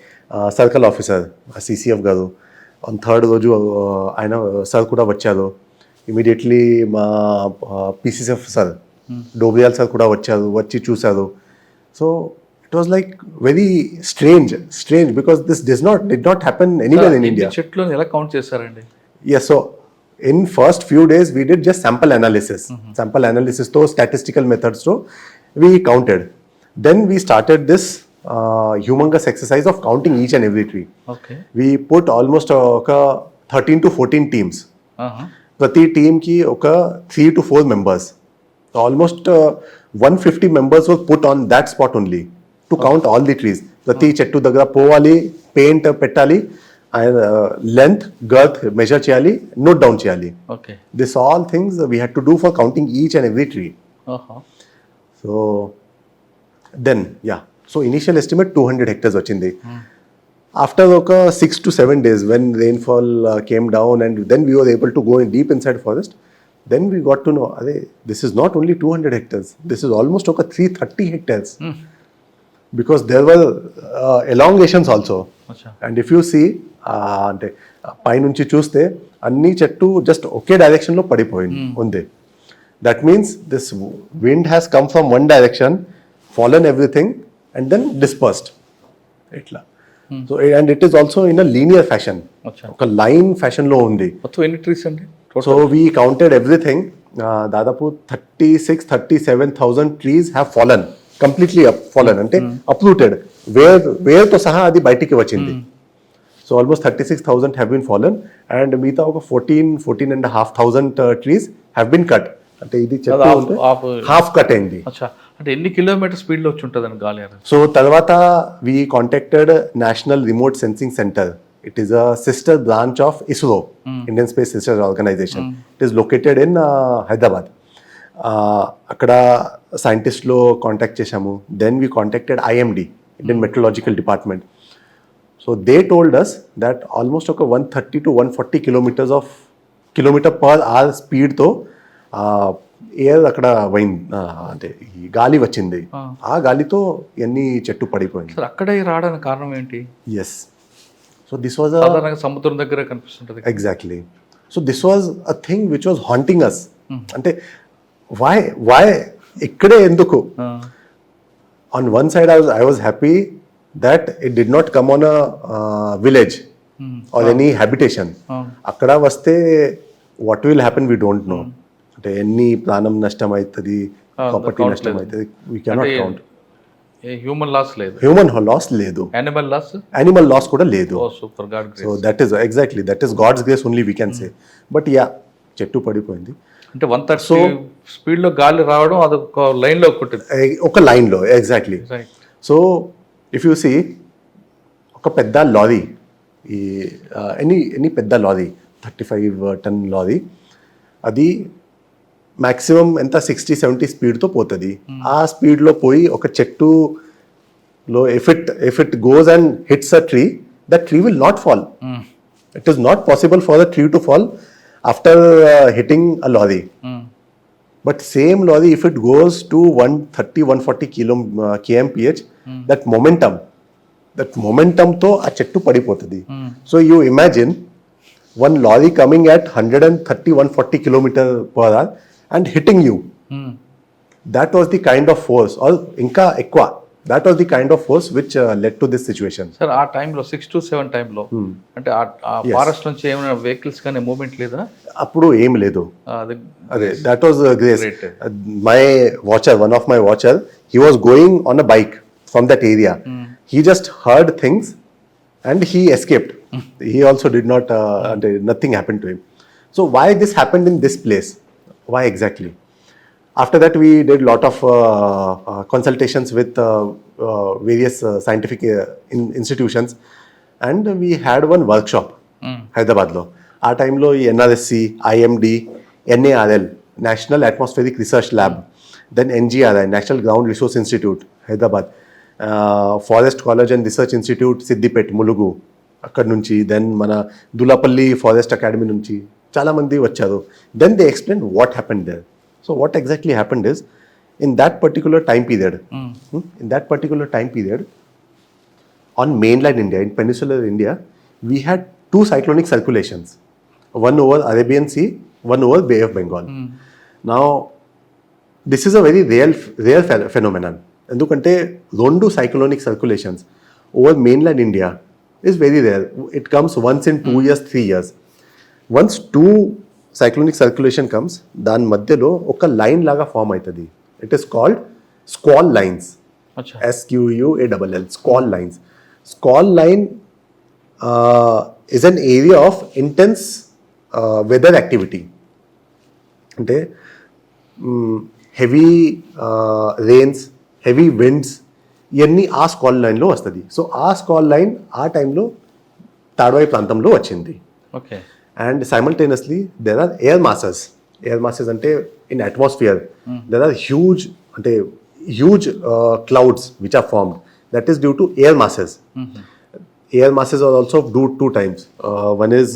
circle officer, CCF garu. On third roju, I know sir kuda vacharu. Immediately PCF sir, Dobriyal sir kuda vacharu, vachi chusaru. So it was like very strange because this did not happen anywhere in India. చెట్లను ఎలా count చేశారండి? Yes, so in first few days we did just sample analysis. Sample analysis to statistical methods to we counted. Then we started this humongous exercise of counting each and every tree. Okay. We put almost 13 to 14 teams. Prati team ki 3 to 4 members. So almost 150 members were put on that spot only to count all the trees. Prati chettu dagra povali, paint pettali, length, girth measure cheyali, note down cheyali. Okay. This all things we had to do for counting each and every tree. So then, yeah. So initial estimate 200 hectares vachindi. After 6 to 7 days when rainfall came down and then we were able to go in deep inside forest, then we got to know, this is not only 200 hectares, this is almost 330 hectares. Because there were elongations also. And if you see, అంటే పైనుంచి చూస్తే అన్ని చెట్టు just ఒకే డైరెక్షన్లో పడిపోయింది ఉంది. That means this wind has come from one direction, fallen everything and then dispersed ఇట్లా. So and it is also in a linear fashion, ఒక లైన్ ఫ్యాషన్లో ఉంది. మొత్తం ఎన్ని ట్రీస్ అండి? So we counted everything. దాదాపు 36,000-37,000 trees have fallen, completely fallen అంటే uprooted, వేర్తో సహా అది బయటికి వచ్చింది. So almost 36,000 have been fallen and మిగతా ఒక 14,500 ట్రీస్ హ్యావ్ బీన్ కట్. అంటే ఇది హాఫ్ కట్ అయింది. అంటే ఎన్ని కిలోమీటర్ స్పీడ్ లో వచ్చి ఉంటుందని గాలి? సో తర్వాత we contacted national remote sensing centre. It is a sister branch of ISRO, Indian space research organisation. It is located in Hyderabad. అక్కడ సైంటిస్ట్లో కాంటాక్ట్ చేశాము. Then we contacted IMD, Indian meteorological department. So they told us that almost ఒక 130 to 140 kilometre per hour స్పీడ్తో air అక్కడ అంటే ఈ గాలి వచ్చింది. ఆ గాలితో ఎన్ని చెట్టు పడిపోయింది. అక్కడే రావడానికి కారణం ఏంటి? ఎస్. సో దిస్ వాజ్ సముద్రం దగ్గర కనిపిస్తుంటుంది. Exactly. So this was a thing which was haunting us. అంటే వై ఇక్కడే ఎందుకు? On one side I was happy that it did not come on a village or any habitation. అక్కడ వస్తే what will happen we don't know. అంటే ఎన్ని ప్రాణం నష్టం అవుతుంది, ప్రాపర్టీ నష్టం అవుతుంది, we cannot count. Human loss లేదు, హ్యూమన్ లాస్ లేదు, యానిమల్ లాస్ కూడా లేదు. Super, God grace. So that is exactly that is God's grace only we can say. But ya, చెట్టు పడిపోయింది. అంటే 130 స్పీడ్ లో గాలి రావడం అది ఒక లైన్ లో ఒక లైన్ లో exactly. So if you see ఒక పెద్ద లారీ, ఈ ఎనీ పెద్ద లారీ 35 ton లారీ, అది మ్యాక్సిమం ఎంత 60-70 స్పీడ్తో పోతుంది. ఆ స్పీడ్లో పోయి ఒక చెట్టులో if it goes and hits a tree, that tree will not fall. It is not possible for the tree to fall after hitting a lorry. But same lorry, if it goes to 130-140 kmph, that momentum తో ఆ చెట్టు పడిపోతుంది. So you imagine one lorry coming at 130, 140 kilometer per hour and hitting you. That was the kind of force, or inka ekwa. That was the kind of force which led to this situation. Sir ఆ టైంలో 6 to 7 టైంలో అంటే ఆ forest నుంచి ఏమైనా vehicles కానీ movement లేదా? అప్పుడు ఏం లేదు. అది That was grace. Great. My watcher, one of my watcher, he was going on a bike from that area. He just heard things and he escaped. He also did not, nothing happened to him. So why this happened in this place? Why exactly? After that, we did lot of consultations with various scientific institutions, and we had one workshop, Hyderabad lo. Our time lo NRSC, IMD, NARL, National Atmospheric Research Lab, then NGRI, National Ground Resource Institute, Hyderabad, Forest College and Research Institute, Siddipet, Mulugu, akkad nunchi, then mana Dulapalli Forest Academy nunchi, chala mandi vacharu. Then they explained what happened there. So what exactly happened is, in that particular time period, on mainland India, in peninsular India, we had two cyclonic circulations, one over Arabian Sea, one over Bay of Bengal. Now, this is a very rare phenomenon. Endukante rendu cyclonic circulations over mainland India is very rare. It comes once in 2 years, 3 years. Once two cyclonic circulation comes, దాని మధ్యలో ఒక line లాగా form అవుతుంది. It is called squall lines. SQUALL, squall lines. Squall line is an area of intense weather activity. అంటే heavy rains, heavy winds, ఇవన్నీ ఆ squall లైన్లో వస్తుంది. సో ఆ స్క్వాల్ లైన్ ఆ టైంలో తాడ్వాయి ప్రాంతంలో వచ్చింది. Okay. And simultaneously there are air masses. Air masses ante in atmosphere there are huge clouds which are formed. That is due to air masses. Air masses are also due two times. One is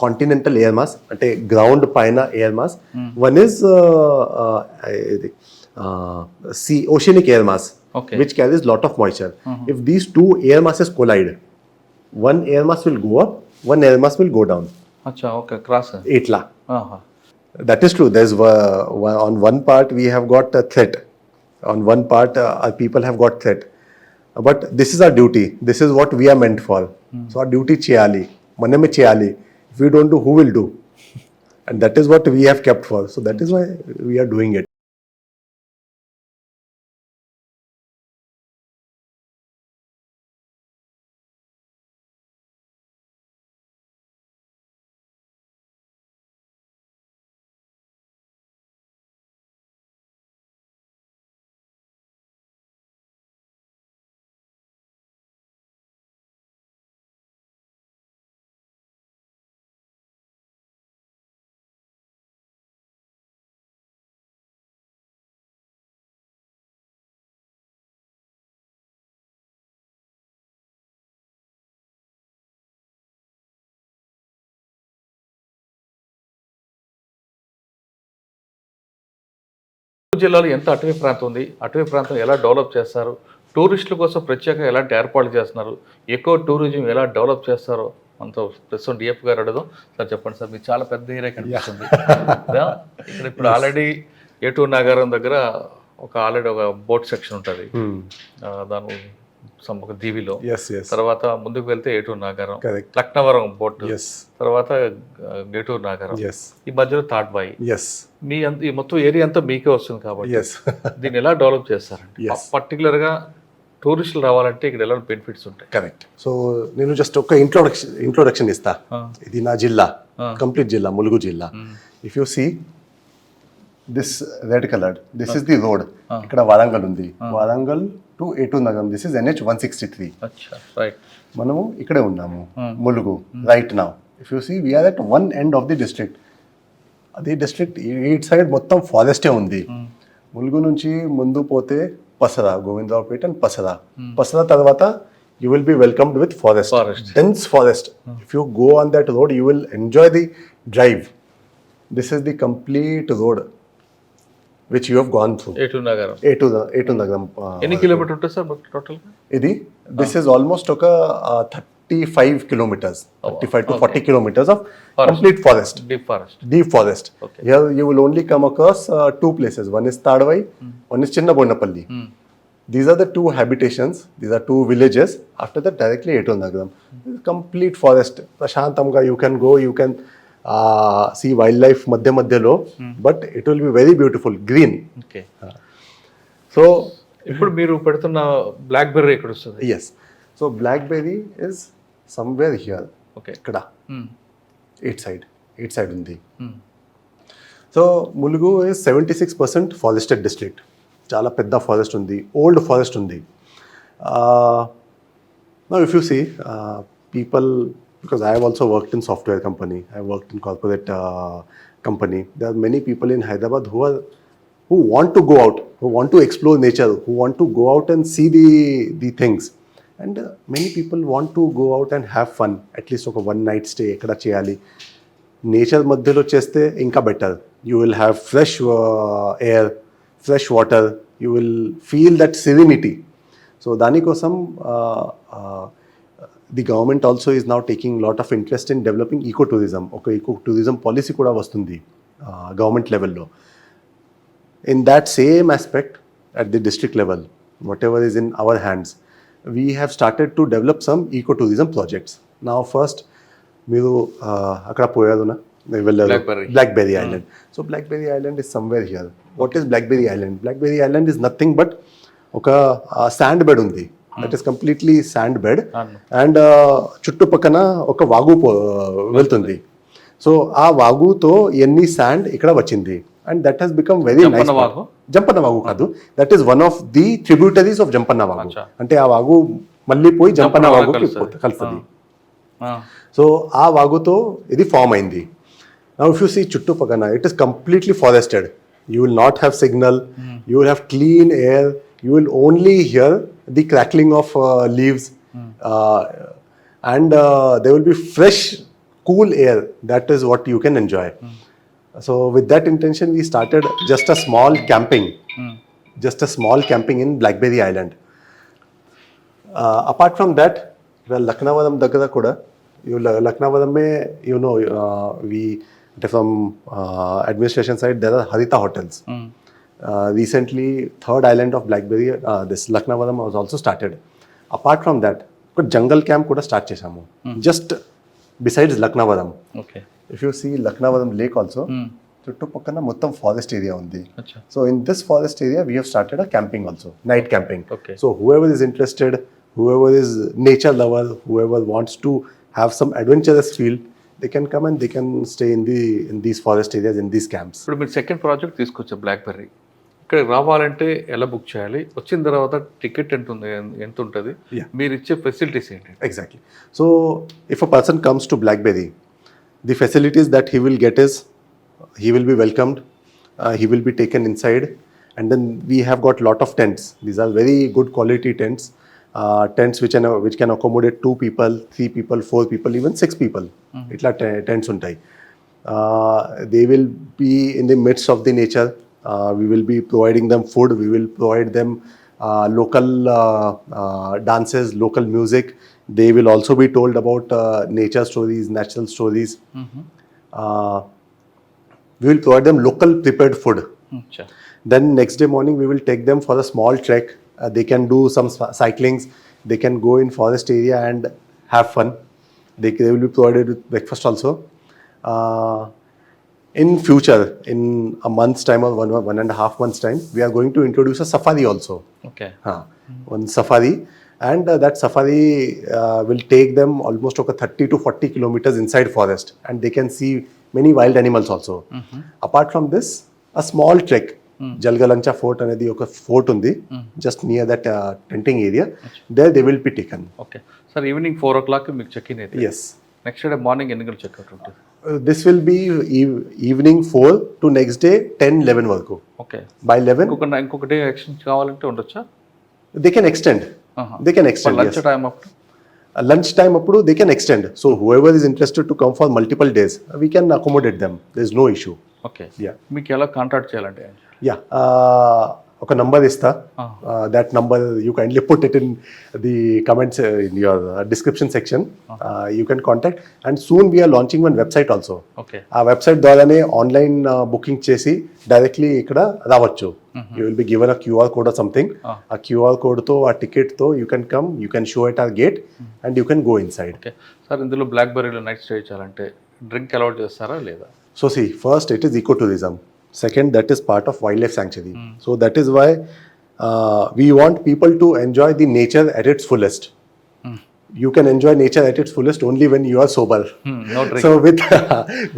continental air mass, ante ground paina air mass. One is sea oceanic air mass, which carries lot of moisture. If these two air masses collide, one air mass will go up, one air mass will go down. Acha, okay, cross. Itla. That is true. There's on one part we have got a threat. On one part our people have got threat. But this is our duty. This is what we are meant for. So our duty cheyali. Maname cheyali. If we don't do, who will do? And that is what we have kept for. So that is why we are doing it. జిల్లాలో ఎంత అటవీ ప్రాంతం ఉంది, అటవీ ప్రాంతం ఎలా develop చేస్తారు, టూరిస్టుల కోసం ప్రత్యేకంగా ఎలాంటి ఏర్పాట్లు చేస్తున్నారు, ఎకో టూరిజం ఎలా డెవలప్ చేస్తారో మనతో ప్రస్తుతం డిఎఫ్ గారు అడగదాం. సార్ చెప్పండి సార్, మీకు చాలా పెద్ద ఏరియా కనిపిస్తుంది ఇక్కడ. ఇప్పుడు ఆల్రెడీ ఏటూరు నాగారం దగ్గర ఆల్రెడీ ఒక బోట్ సెక్షన్ ఉంటుంది, దాని ఒక దీవిలో. తర్వాత ముందుకు వెళ్తే ఏటూరు నాగారం, లక్నవరం బోట్, తర్వాత ఏటూరు నాగారం, ఈ మధ్యలో తాడ్వాయి. ఈ మొత్తం ఏరియా అంతా మీకే వస్తుంది కాబట్టి దీన్ని ఎలా డెవలప్ చేస్తారండి? పర్టికులర్ గా టూరిస్టులు రావాలంటే ఇక్కడ ఎలా బెనిఫిట్స్ ఉంటాయి? కరెక్ట్. సో నేను జస్ట్ ఒక ఇంట్రొడక్షన్ ఇస్తా. ఇది నా జిల్లా, కంప్లీట్ జిల్లా, ములుగు జిల్లా. If you see this red coloured, this is the road. ఇక్కడ వరంగల్ ఉంది, Warangal to Eturu Nagaram. This is NH 163. మనము ఇక్కడే ఉన్నాము, Mulugu right now. If you see we are at one end of the district. అది డిస్ట్రిక్ట్ ఇట్ సైడ్ మొత్తం ఫారెస్టే ఉంది. ములుగు నుంచి ముందు పోతే పసరా, గోవిందరావుపేట అండ్ పసరా. పసరా తర్వాత you will be welcomed with forest. Dense forest. If you go on that road, you will enjoy the drive. This is the complete road which you have gone through. ఏటూరు నగరం. ఎన్ని kilometre ఉంటుంది sir total? ఇది this is almost ఒక 35 kilometers, Oh, 35 to okay. 40 kilometers of Forest. complete forest. deep forest. Okay. Here you will only come across two places. One is Tadvai, one is Chinnabonnapalli. These are the two habitations. These are two villages. After that, directly Etu Nagaram. Complete forest. Prashantamga, you can go. You can see wildlife madhyalo, but it will be very beautiful, green. Okay. So ఇప్పుడు మీరు పెడుతున్న blackberry ఎక్కడ వస్తుంది? yes. So blackberry is somewhere here. Okay. Ikkada. Eight side ఉంది. So Mulugu is 76% forested district. చాలా పెద్ద forest ఉంది, old forest ఉంది. Now if you see people, because I have also worked in software company, I have worked in corporate company, there are many people in Hyderabad who want to go out, who want to explore nature, who want to go out and see the things. And many people want to go out and have fun, at least ఒక one night stay ఎక్కడ చేయాలి. Nature మధ్యలో చేస్తే ఇంకా better. You will have fresh air, fresh water, you will feel that serenity. So దానికోసం the government also is now taking lot of interest in developing eco tourism. ఒక eco tourism policy కూడా వస్తుంది government లెవెల్లో. In that same aspect, at the district level, whatever is in our hands, we have started to develop some ecotourism projects. Now first, మీరు అక్కడ పోయారునా Blackberry Island. So Blackberry Island is somewhere here. What is Blackberry Island? Blackberry Island is nothing but ఒక sand bed ఉంది. That is completely sand bed. And చుట్టుపక్కన ఒక వాగు వెళ్తుంది. So ఆ వాగుతో ఎన్ని శాండ్ ఇక్కడ వచ్చింది. And that has become very nice. Jampanna వాగు కాదు, that is one of the tributaries of Jampanna వాగు. అంటే ఆ వాగు మళ్ళీ పోయి జంపన్న వాగుకి కలుస్తుంది. సో ఆ వాగుతో ఇది ఫామ్ అయింది. నౌ ఇఫ్ యూ సీ చుట్టుపక్కన, it is completely forested. You will not have signal, you will have clean air, you will only here the crackling of leaves, and they will be fresh cool air. That is what you can enjoy. So with that intention, we started just a small camping in Blackberry Island. Apart from that, Laknavaram Dagara kuda, Laknavaram mein, we from administration side, there are Harita hotels. Recently, third island of Blackberry, this Laknavaram was also started. Apart from that, jungle camp kuda start chesamu. Just besides Laknavaram. Okay. If you see Laknavaram lake also, చుట్టుపక్కన మొత్తం forest area ఉంది. So in this forest area we have started a camping also, night camping. So whoever is interested, whoever is nature lover, whoever wants to have some adventurous feel, they can come and they can stay in these forest areas, in these camps. ఇప్పుడు మీరు second project తీసుకొచ్చే blackberry, ఇక్కడ రావాలంటే ఎలా book చేయాలి, వచ్చిన తర్వాత ticket ఎంత ఉంటుంది, మీరు ఇచ్చే ఫెసిలిటీస్ ఏంటి? Exactly. So if a person comes to blackberry, the facilities that he will get is, he will be welcomed, he will be taken inside, and then we have got lot of tents. These are very good quality tents, tents which can accommodate 2 people, 3 people, 4 people, even 6 people. Itla tents untai. They will be in the midst of the nature. We will be providing them food, we will provide them local dances, local music. They will also be told about nature stories, natural stories. We will provide them local prepared food. Then next day morning we will take them for a small trek. They can do some cyclings, they can go in forest area and have fun. They will be provided with breakfast also. In future, in a month's time or 1.5 months time, we are going to introduce a safari also. Okay. One safari, and that safari will take them almost 30 to 40 kilometers inside forest, and they can see many wild animals also. Apart from this, a small trek, Jalgalancha Fort anedi oka fort undi, just near that tenting area. There they will be taken. Okay. Sir, evening 4 o'clock మీకు check in అయితే? Yes. Next day morning ఎన్ని గంటలకు check out ఉంటుంది? This will be evening 4 to next day 10-11 వరకు. Okay. By 11 ఇంకొక day extend కావాలంటే ఉండొచ్చా? They can extend. They can extend. Lunch time అప్పుడు? Lunch time appudu they can extend. So whoever is interested to come for multiple days, we can accommodate them. There is no issue. Okay. Yeah. మీకు ఎలా contact చేయాలంటే? Yeah. ఒక number ఇస్తా, that number you kindly put it in the comments in your description section. You can contact and soon we are launching one website also. ఆ website ద్వారానే online booking చేసి directly ఇక్కడ రావచ్చు. You will be given a QR code or something. ఆ QR కోడ్తో ఆ టికెట్తో you can come, you can show at our gate and you can go inside. Okay sir, ఇందులో బ్లాక్బెర్రీలో నైట్ స్టే చేయాలంటే డ్రింక్ అలౌట్ చేస్తారా లేదా? So see, first it is ecotourism. Second, that is part of wildlife sanctuary. So that is why we want people to enjoy the nature at its fullest. You can enjoy nature at its fullest only when you are sober. No drinking. So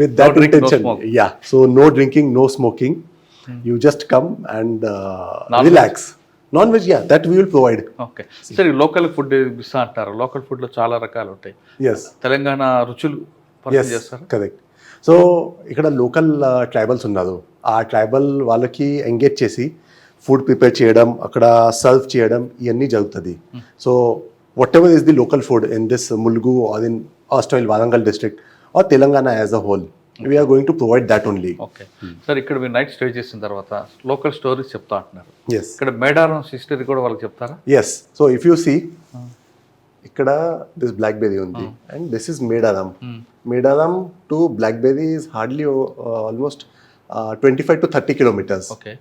with that drink, intention, no smoke. yeah. So no drinking, no smoking. You just come and relax. Non-veg, yeah, that we will provide. Okay సరే, local food ఇస్తా అంటారు. Local ఫుడ్లో చాలా రకాలు ఉంటాయి. Yes. Telangana రుచులు Yes, చేస్తారు. correct. So ఇక్కడ లోకల్ ట్రైబల్స్ ఉన్నారు. ఆ ట్రైబల్ వాళ్ళకి ఎంగేజ్ చేసి ఫుడ్ ప్రిపేర్ చేయడం, అక్కడ సర్వ్ చేయడం, ఇవన్నీ జరుగుతుంది. So whatever is the local food in this Mulugu or in erstwhile Warangal district or Telangana as a whole, we are going to provide that only. Okay sir, ఇక్కడ మీరు నైట్ స్టే చేసిన తర్వాత లోకల్ స్టోరీస్ చెప్తా అంటున్నారు. ఎస్, ఇక్కడ మేడారం హిస్టరీ కూడా వాళ్ళకి చెప్తారా? Yes. So if you see, ఇక్కడ దిస్ బ్లాక్బెర్రీ ఉంది and this is Medaram. Medaram to Blackberry is hardly almost 25 to 30 kilometers. Okay.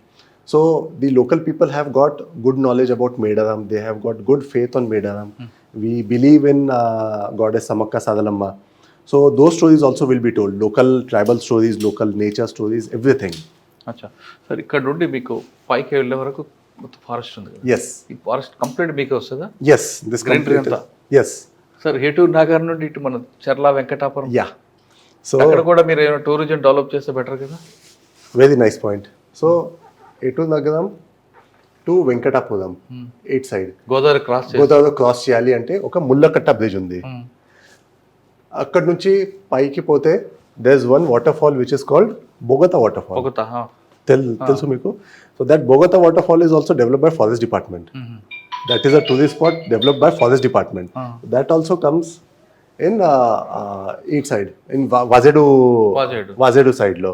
So the local people have got good knowledge about Medaram. They have got good faith on Medaram. We believe in goddess Samakka Sadalamma. So those stories also will be told. Local tribal stories, local nature stories, everything. అచ్చా sir, ఇక్కడ నుండి మీకు పైకి వెళ్ళే వరకు మొత్తం forest ఉంది కదా? Yes. ఈ ఫారెస్ట్ కంప్లీట్ మీకే వస్తుందా? Yes. This Greenery complete. anta? Yes. Sir, Eturu Nagar నుండి ఇటు మన చర్ల వెంకటాపురం, Yeah. So అక్కడ కూడా మీరు ఏమైనా టూరిజం డెవలప్ చేస్తే బెటర్ కదా? very nice point. So Etu Nagaram to Venkatapuram, 8 side. Godavari cross Godavari cross చేయాలి అంటే ఒక ముళ్ళకట్ట బ్రిడ్జ్ ఉంది. అక్కడ నుంచి పైకి పోతే there is one waterfall which is called Bogatha waterfall. తెలుసు మీకు? So that Bogatha waterfall is also developed by forest department. That is a tourist spot developed by forest department. That also comes in east side, in Wazedu side లో.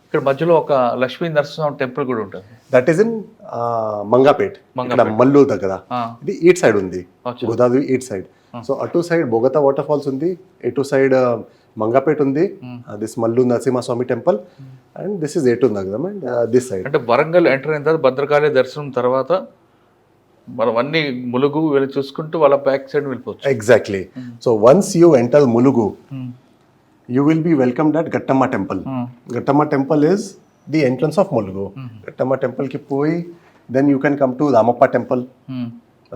ఇక్కడ మధ్యలో ఒక Lakshmi Narasimha temple కూడా ఉంటుంది. That is in మంగాపేట్, ఇక్కడ మల్లూరు దగ్గర. ఇది east side ఉంది, గోదావరి ఈట్ సైడ్. సో అటు సైడ్ బొగతా వాటర్ ఫాల్స్ ఉంది, ఇటు సైడ్ మంగాపేట్ ఉంది, this Mallu Narasimhaswamy temple, and this is Eturu Nagaram and this side. అంటే వరంగల్ ఎంటర్ అయిన తర్వాత భద్రకాళి దర్శనం తర్వాత మనం అన్ని ములుగు వెళ్ళి చూసుకుంటూ వాళ్ళ బ్యాక్ సైడ్ వెళ్ళిపోవచ్చు. Exactly. So once you enter Mulugu, you will be welcomed at Gattamma temple. Gattamma temple is the entrance of Mulugu. Gattamma temple ki poi, then you can come to Ramappa temple.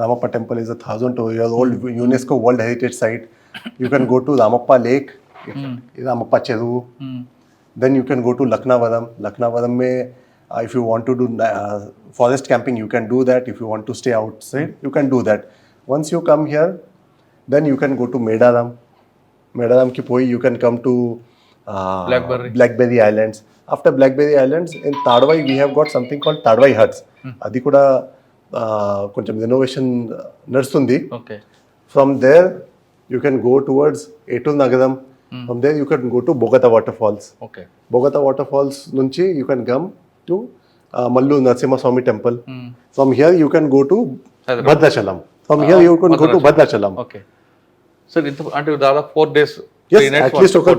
Ramappa temple is a 1,000-year-old UNESCO World Heritage Site. You can go to Ramappa Lake, Ramappa Cheru. Then you can go to Laknavaram. Laknavaram mein, if you want to do forest camping, you can do that. If you want to stay outside, you can do that. Once you come here, then you can go to Medaram. Medaram ki poi, you can come to Blackberry Islands. After Blackberry Islands, in Tadwai, we have got something called Tadwai Huts. Adi kuda koncham renovation nadustundi. Okay. From there, you can go towards Etur Nagaram. From there, you can go to Bogata Waterfalls. Okay. Bogata Waterfalls nunchi, you can come to Mallu Narasimha Swami Temple. From here, you can go to Bhadrachalam. From here, you can go to Bhadrachalam. Okay. So, అంటే దాదాపు 4 days. Yes, at least ఒక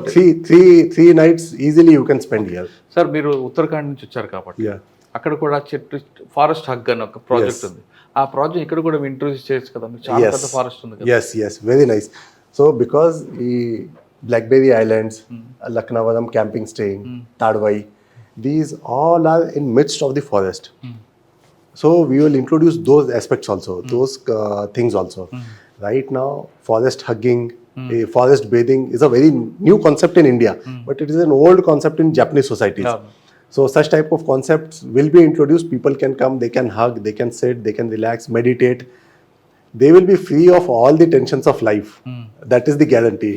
three nights easily you can spend here. Sir, మీరు ఉత్తరాఖండ్ నుంచి వచ్చారు కాబట్టి అక్కడ కూడా చెట్టు ఫారెస్ట్ హగ్ అని ఒక ప్రాజెక్ట్ ఉంది. ఆ ప్రాజెక్ట్ ఇక్కడ కూడా ఇంట్రొడ్యూస్ చేయొచ్చు కదా? మీకు చాలా పెద్ద ఫారెస్ట్ ఉంది కదా? Yes, very nice. So because ఈ Blackberry Islands, Laknavaram camping staying, Tadwai, these all are in midst of the forest. So we will introduce those aspects also, those things also. Right now, forest hugging, forest bathing is a very new concept in India, but it is an old concept in Japanese societies. So such type of concepts will be introduced. People can come, they can hug, they can sit, they can relax, meditate. They will be free of all the tensions of life. That is the guarantee.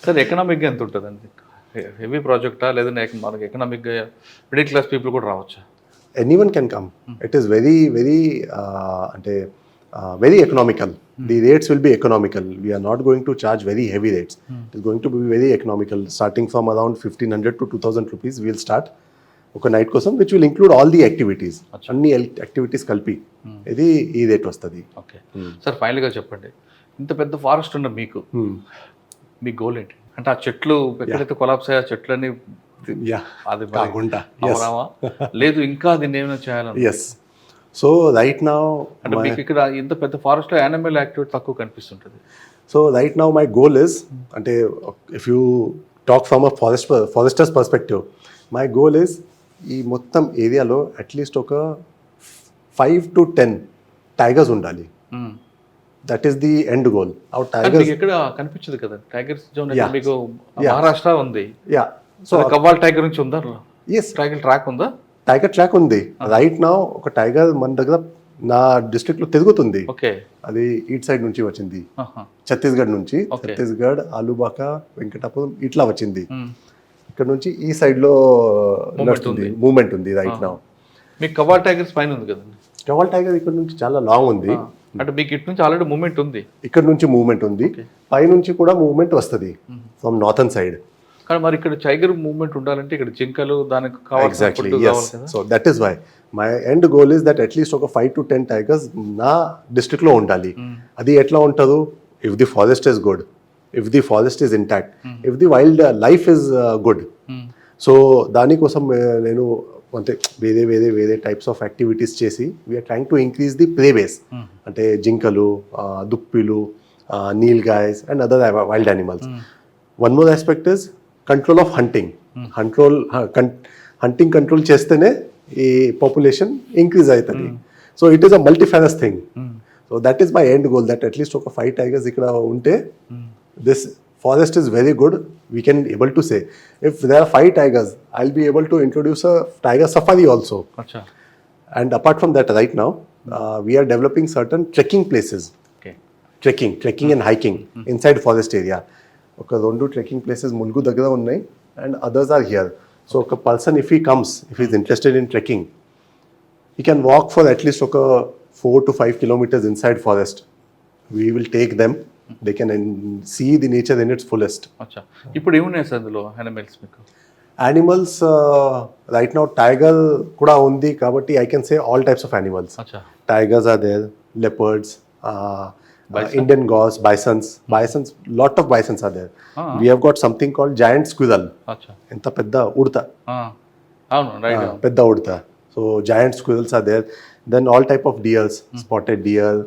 Sir, ఎకనామిక్గా ఎంత ఉంటుందండి? Heavy ప్రాజెక్టా లేదంటే మనకి ఎకనామిక్గా middle class people కూడా రావచ్చా? Anyone can come. It is very very economical. The rates will be economical. We are not going to charge very heavy rates. It is going to be very economical. Starting from around 1,500 to 2,000 rupees, we will start. ఒక night కోసం which will include all the activities, అన్ని activities కలిపి ఈ rate వస్తుంది. Okay sir, ఫైనల్గా చెప్పండి, ఇంత పెద్ద ఫారెస్ట్ ఉన్న మీకు మీ గోల్ ఏంటి? అంటే ఆ చెట్లు ఎక్కడైతే కొలాప్స్ అయ్యే చెట్లని అది అవరామా లేదు ఇంకా దీన్ని ఏమైనా చేయాలని? ఎస్. సో రైట్ నౌ అంటే మీకు ఇక్కడ ఇంత పెద్ద ఫారెస్ట్లో యానిమల్ యాక్టివిటీ తక్కువ కనిపిస్తుంటుంది. So right now my goal is, అంటే if you talk from a forester's perspective, my goal is ఈ మొత్తం ఏరియాలో అట్లీస్ట్ ఒక 5 to 10 టైగర్స్ ఉండాలి. That is the end goal. Tigers ఎక్కడ కనిపించదు కదా, టైగర్స్ జోన్ మీకు మహారాష్ట్ర ఉంది. యా. సో కవ్వాల్ టైగర్ నుంచి ఉందా? ఎస్. టైగర్ ట్రాక్ ఉందా? టైగర్ ట్రాక్ ఉంది. రైట్ నౌ ఒక టైగర్ మన దగ్గర నా డిస్ట్రిక్ట్ లో తిరుగుతుంది. ఓకే. అది ఈట్ సైడ్ నుంచి వచ్చింది, ఛత్తీస్గఢ్ నుంచి. ఛత్తీస్గఢ్, ఆలుబాకా, వెంకటాపురం ఇట్లా వచ్చింది. ఇక్కడ నుంచి ఈ సైడ్ లో మూవ్మెంట్ ఉంది రైట్ నౌ. మీకు కవ్వాల్ టైగర్స్ పైన ఉంది కదండి. కవ్వాల్ టైగర్ ఇక్కడ నుంచి చాలా లాంగ్ ఉంది. అంటే మీకు ఇటు నుంచి ఆల్రెడీ మూవ్మెంట్ ఉంది. ఇక్కడ నుంచి మూవ్మెంట్ ఉంది, పై నుంచి కూడా మూవ్మెంట్ వస్తుంది ఫ్రమ్ నార్థన్ సైడ్. కానీ మరి ఇక్కడ టైగర్ మూవ్మెంట్ ఉండాలంటే ఇక్కడ జింకలు దానికి కావాలి. So that is why my end goal is that at least ఒక 5 to 10 టైగర్స్ నా డిస్ట్రిక్ట్ లో ఉండాలి. అది ఎట్లా ఉంటుందో, if the forest is good, if the forest is intact, if the wild life is good. So దానికోసం నేను అంటే వేరే టైప్స్ ఆఫ్ యాక్టివిటీస్ చేసి we are trying to increase the prey base. అంటే జింకలు, దుప్పిలు, nilgais and other wild animals. One more aspect is control of hunting. Hunting control చేస్తేనే ఈ పాపులేషన్ ఇంక్రీజ్ అవుతుంది. So it is a multifarious thing. So that is my end goal, that at least ఒక 5 tigers ఇక్కడ ఉంటే this forest is very good. We can able to say if there are 5 tigers, I'll be able to introduce a tiger safari also. Acha. And apart from that, right now we are developing certain trekking places. Okay. Trekking and hiking inside forest area. Okay, two trekking places Mulgu daggara unnai and others are here. So a person if he comes, if he is interested in trekking, he can walk for at least 4 to 5 kilometers inside forest. We will take them. They can see the nature in its fullest. అచ్చా, ఇప్పుడు ఏమున్నాయి sir అందులో animals మీకు? Animals right now tiger కూడా ఉంది కాబట్టి I can say all types of animals. Tigers are there, leopards, Indian gaurs, bisons, lot of bisons are there. We have got something called giant squirrel. ఎంత పెద్ద ఉడత, పెద్ద ఉడత. So giant squirrels are there. Then all type of deers, spotted deer,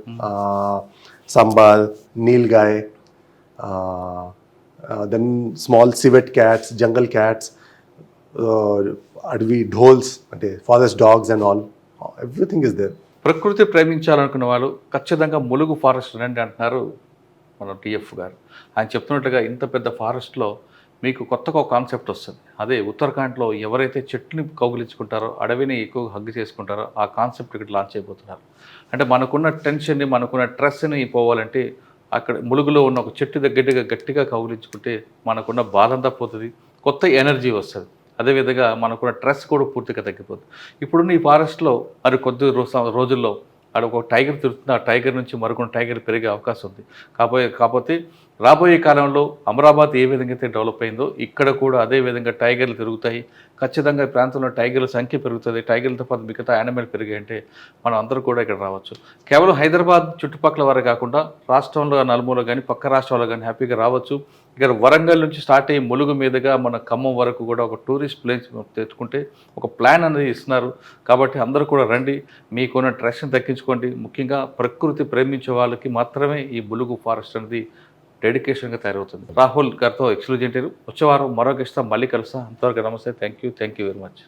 sambar, nilgai, then small civet cats, jungle cats, advi dholes, forest dogs and all. Everything is there. ప్రకృతి ప్రేమించాలనుకున్న వాళ్ళు ఖచ్చితంగా Mulugu forest రండి అంటున్నారు మన టిఎఫ్ గారు. ఆయన చెప్తున్నట్టుగా ఇంత పెద్ద ఫారెస్ట్లో మీకు కొత్తగా ఒక కాన్సెప్ట్ వస్తుంది. అదే ఉత్తరాఖండ్లో ఎవరైతే చెట్టుని కౌగిలించుకుంటారో, అడవిని ఎక్కువ హగ్గు చేసుకుంటారో ఆ కాన్సెప్ట్ ఇక్కడ లాంచ్ అయిపోతున్నారు. అంటే మనకున్న టెన్షన్ని, మనకున్న స్ట్రెస్ని పోవాలంటే అక్కడ ములుగులో ఉన్న ఒక చెట్టు గట్టిగా కౌగిలించుకుంటే మనకున్న బాధంతా పోతుంది, కొత్త ఎనర్జీ వస్తుంది. అదేవిధంగా మనకున్న స్ట్రెస్ కూడా పూర్తిగా తగ్గిపోతుంది. ఇప్పుడున్న ఈ ఫారెస్ట్లో మరి కొద్ది రోజుల్లో అక్కడ ఒక టైగర్ తిరుగుతుంది, ఆ టైగర్ నుంచి మరొక టైగర్ పెరిగే అవకాశం ఉంది. కాకపోతే రాబోయే కాలంలో అమరాబాద్ ఏ విధంగా అయితే డెవలప్ అయిందో ఇక్కడ కూడా అదే విధంగా టైగర్లు తిరుగుతాయి. ఖచ్చితంగా ఈ ప్రాంతంలో టైగర్ల సంఖ్య పెరుగుతుంది. టైగర్లతో పాటు మిగతా యానిమల్ పెరిగాయంటే మనం అందరూ కూడా ఇక్కడ రావచ్చు. కేవలం హైదరాబాద్ చుట్టుపక్కల వారే కాకుండా రాష్ట్రంలో నలుమూల కానీ పక్క రాష్ట్రాల్లో కానీ హ్యాపీగా రావచ్చు. ఇక్కడ వరంగల్ నుంచి స్టార్ట్ అయ్యి ములుగు మీదుగా మన ఖమ్మం వరకు కూడా ఒక టూరిస్ట్ ప్లేస్ తెచ్చుకుంటే ఒక ప్లాన్ అనేది ఇస్తున్నారు. కాబట్టి అందరూ కూడా రండి, మీకున్న స్ట్రెస్ని తగ్గించుకోండి. ముఖ్యంగా ప్రకృతి ప్రేమించే వాళ్ళకి మాత్రమే ఈ ములుగు ఫారెస్ట్ అనేది డెడికేషన్గా తయారవుతుంది. రాహుల్ గారితో ఎక్స్క్లూజివ్ ఇంటర్వ్యూ. వచ్చే వారం మరో గెస్ట్తో మళ్ళీ కలుస్తాం. అంతవరకు నమస్తే. Thank you very much.